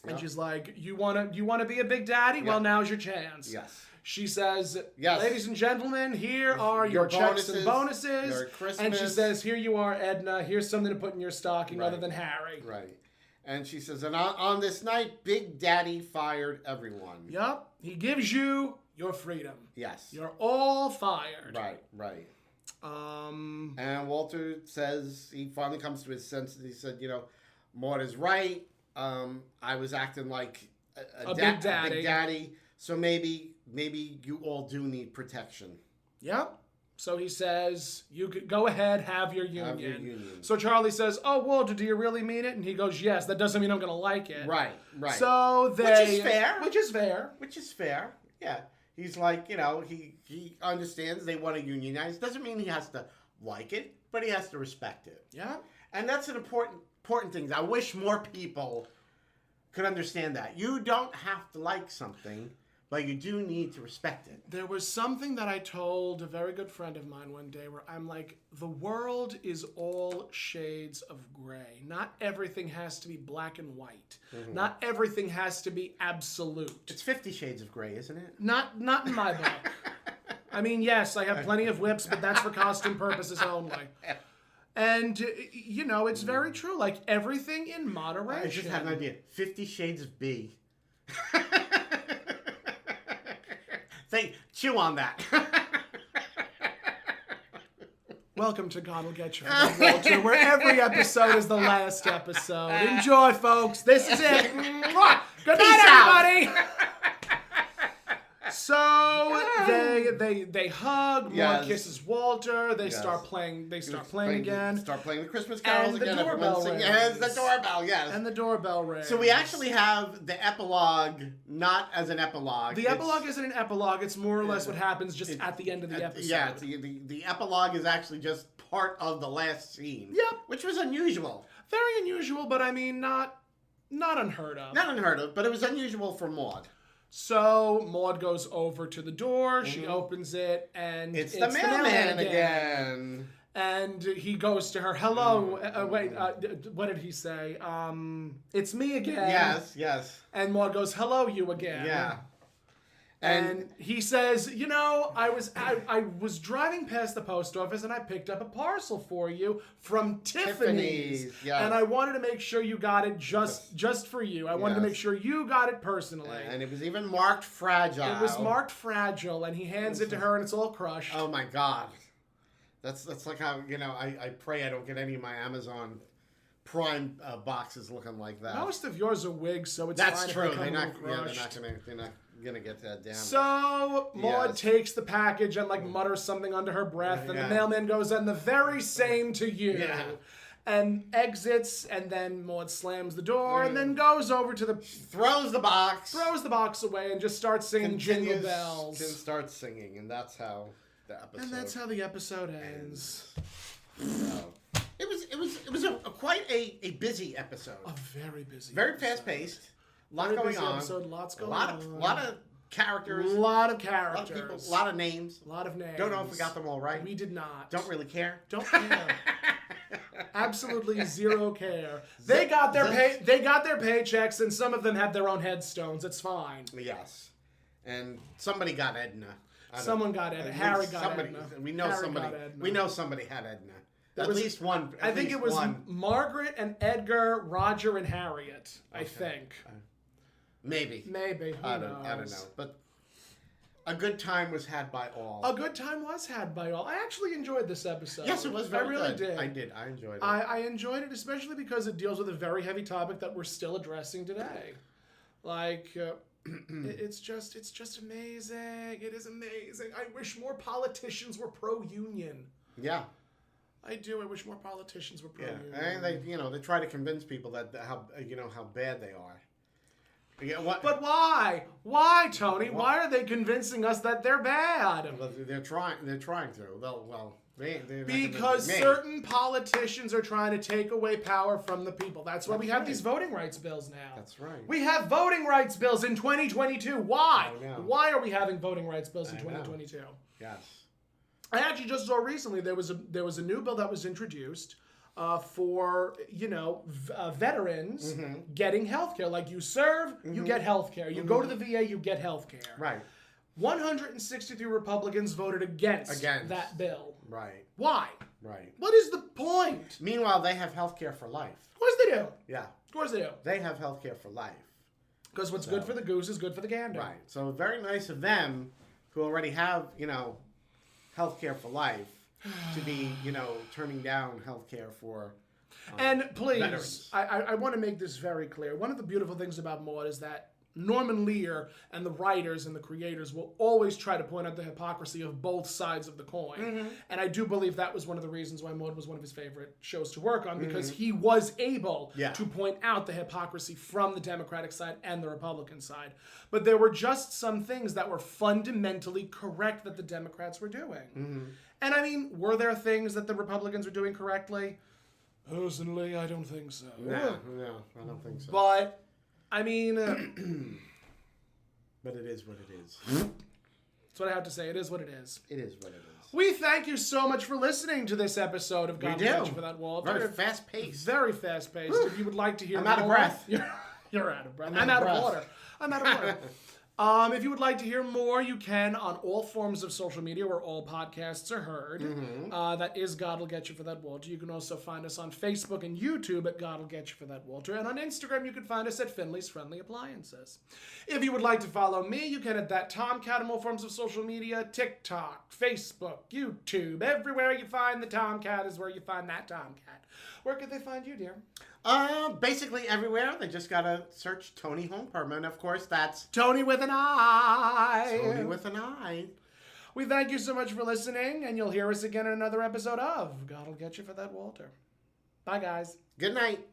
S2: And she's like, you want to be a big daddy? Yeah. Well, now's your chance.
S3: Yes.
S2: She says, ladies and gentlemen, here are your checks and bonuses.
S3: Merry Christmas.
S2: And she says, here you are, Edna. Here's something to put in your stocking other than Harry.
S3: Right. And she says, and on this night, Big Daddy fired everyone.
S2: Yup. He gives you your freedom.
S3: Yes.
S2: You're all fired.
S3: Right. And Walter says, he finally comes to his senses. He said, Maude is right. I was acting like a big daddy. So maybe you all do need protection.
S2: Yep. So he says, you could go ahead, have your union. So Charlie says, oh, Walter, do you really mean it? And he goes, yes, that doesn't mean I'm going to like it.
S3: Right.
S2: So
S3: Which is fair. Yeah. He's like, he understands they want to unionize. Doesn't mean he has to like it, but he has to respect it.
S2: Yeah.
S3: And that's an important thing. I wish more people could understand that. You don't have to like something, but you do need to respect it.
S2: There was something that I told a very good friend of mine one day where I'm like, the world is all shades of gray. Not everything has to be black and white.
S3: Mm-hmm.
S2: Not everything has to be absolute.
S3: It's 50 Shades of Grey, isn't it?
S2: Not in my book. I mean, yes, I have plenty of whips, but that's for costume purposes only. And, it's very true. Like, everything in moderation.
S3: I just had an idea. 50 Shades of B. Chew on that.
S2: Welcome to God Will Get You, Walter, where every episode is the last episode. Enjoy, folks. This is it. Mwah! Good night, everybody. So they hug. Maude kisses Walter. They start playing. They start playing again.
S3: Start playing the Christmas carols again.
S2: The doorbell rings.
S3: Yes, the doorbell. Yes.
S2: And the doorbell rings.
S3: So we actually have the epilogue, not as an epilogue.
S2: The epilogue isn't an epilogue. It's more or less what happens just at the end of the episode.
S3: Yeah. The epilogue is actually just part of the last scene.
S2: Yep.
S3: Which was unusual.
S2: Very unusual, but I mean not unheard of.
S3: Not unheard of, but it was unusual for Maude.
S2: So Maude goes over to the door. She opens it, and
S3: it's the mailman again.
S2: And he goes to her. Hello. What did he say? It's me again.
S3: Yes.
S2: And Maude goes, hello, you again.
S3: Yeah.
S2: And he says, I was driving past the post office and I picked up a parcel for you from Tiffany's.
S3: Yeah.
S2: And I wanted to make sure you got it just for you. I wanted to make sure you got it personally.
S3: And it was even marked fragile.
S2: It was marked fragile, and he hands it to her and it's all crushed.
S3: Oh my God. That's like how, I pray I don't get any of my Amazon Prime boxes looking like that.
S2: Most of yours are wigs, so it's
S3: That's
S2: fine
S3: true.
S2: if they come
S3: They're not gonna get that damage.
S2: So Maude takes the package and mutters something under her breath, and the mailman goes, "And the very same to you," and exits. And then Maude slams the door and then goes over to
S3: throws the box
S2: away, and just starts singing Jingle Bells.
S3: And starts singing, and that's how the episode.
S2: And that's how the episode ends.
S3: It was quite a busy episode.
S2: A very busy.
S3: Very fast paced. Lot going on.
S2: Lots going on.
S3: A lot of characters.
S2: A lot of
S3: people. A lot of names.
S2: Don't
S3: know if we got them all right.
S2: We did not.
S3: Don't really care.
S2: Don't care. Absolutely zero care. They got their paychecks, and some of them have their own headstones. It's fine.
S3: Yes. And somebody got Edna.
S2: Someone got Edna. Harry got Edna.
S3: We know somebody had Edna. At least one.
S2: I think it was Margaret and Edgar, Roger and Harriet. I think.
S3: Maybe.
S2: Who knows?
S3: I don't know. But a good time was had by all.
S2: A good time was had by all. I actually enjoyed this episode.
S3: Yes, it was very good.
S2: I really did.
S3: I did. I enjoyed it.
S2: I enjoyed it, especially because it deals with a very heavy topic that we're still addressing today. It's just amazing. It is amazing. I wish more politicians were pro-union.
S3: Yeah.
S2: I do. I wish more politicians were pro-union.
S3: Yeah, and they try to convince people that how bad they are. Yeah,
S2: But why? Why, Tony? Why are they convincing us that they're bad?
S3: Well, they're trying to.
S2: Because certain politicians are trying to take away power from the people. That's why we have these voting rights bills now.
S3: That's right.
S2: We have voting rights bills in 2022. Why? Why are we having voting rights bills in 2022?
S3: Yes.
S2: I actually just saw recently there was a new bill that was introduced for veterans getting health care. Like you serve, you get health care. You go to the VA, you get health care.
S3: Right.
S2: 163 Republicans voted against that bill.
S3: Right.
S2: Why?
S3: Right.
S2: What is the point?
S3: Meanwhile, they have health care for life.
S2: Of course they do.
S3: Yeah.
S2: Of course they do.
S3: They have health care for life.
S2: Because what's good for the goose is good for the gander.
S3: Right. So very nice of them who already have, health care for life to be, turning down health care for
S2: and please,
S3: veterans.
S2: I want to make this very clear. One of the beautiful things about Maude is that Norman Lear and the writers and the creators will always try to point out the hypocrisy of both sides of the coin. And I do believe that was one of the reasons why Maude was one of his favorite shows to work on, because he was able to point out the hypocrisy from the Democratic side and the Republican side. But there were just some things that were fundamentally correct that the Democrats were doing. And I mean, were there things that the Republicans were doing correctly? Personally, I don't think so.
S3: No, I don't think so.
S2: But I mean,
S3: But it is what it is.
S2: That's what I have to say. It is what it is.
S3: It is what it is.
S2: We thank you so much for listening to this episode of God Bless You for That, Walter.
S3: Very fast paced.
S2: Very fast paced. If you would like to hear
S3: I'm out of breath.
S2: You're out of breath. I'm out of water. I'm out of water. If you would like to hear more, you can on all forms of social media where all podcasts are heard. That is God'll Get You for That, Walter. You can also find us on Facebook and YouTube at God'll Get You for That, Walter. And on Instagram, you can find us at Findlays Friendly Appliances. If you would like to follow me, you can at That Tomcat on all forms of social media, TikTok, Facebook, YouTube. Everywhere you find the Tomcat is where you find That Tomcat. Where could they find you, dear?
S3: Basically everywhere. They just gotta search Toni Homeperm, and of course that's
S2: Toni with an I.
S3: Toni with an I.
S2: We thank you so much for listening, and you'll hear us again in another episode of God'll Get You for That, Walter. Bye, guys.
S3: Good night.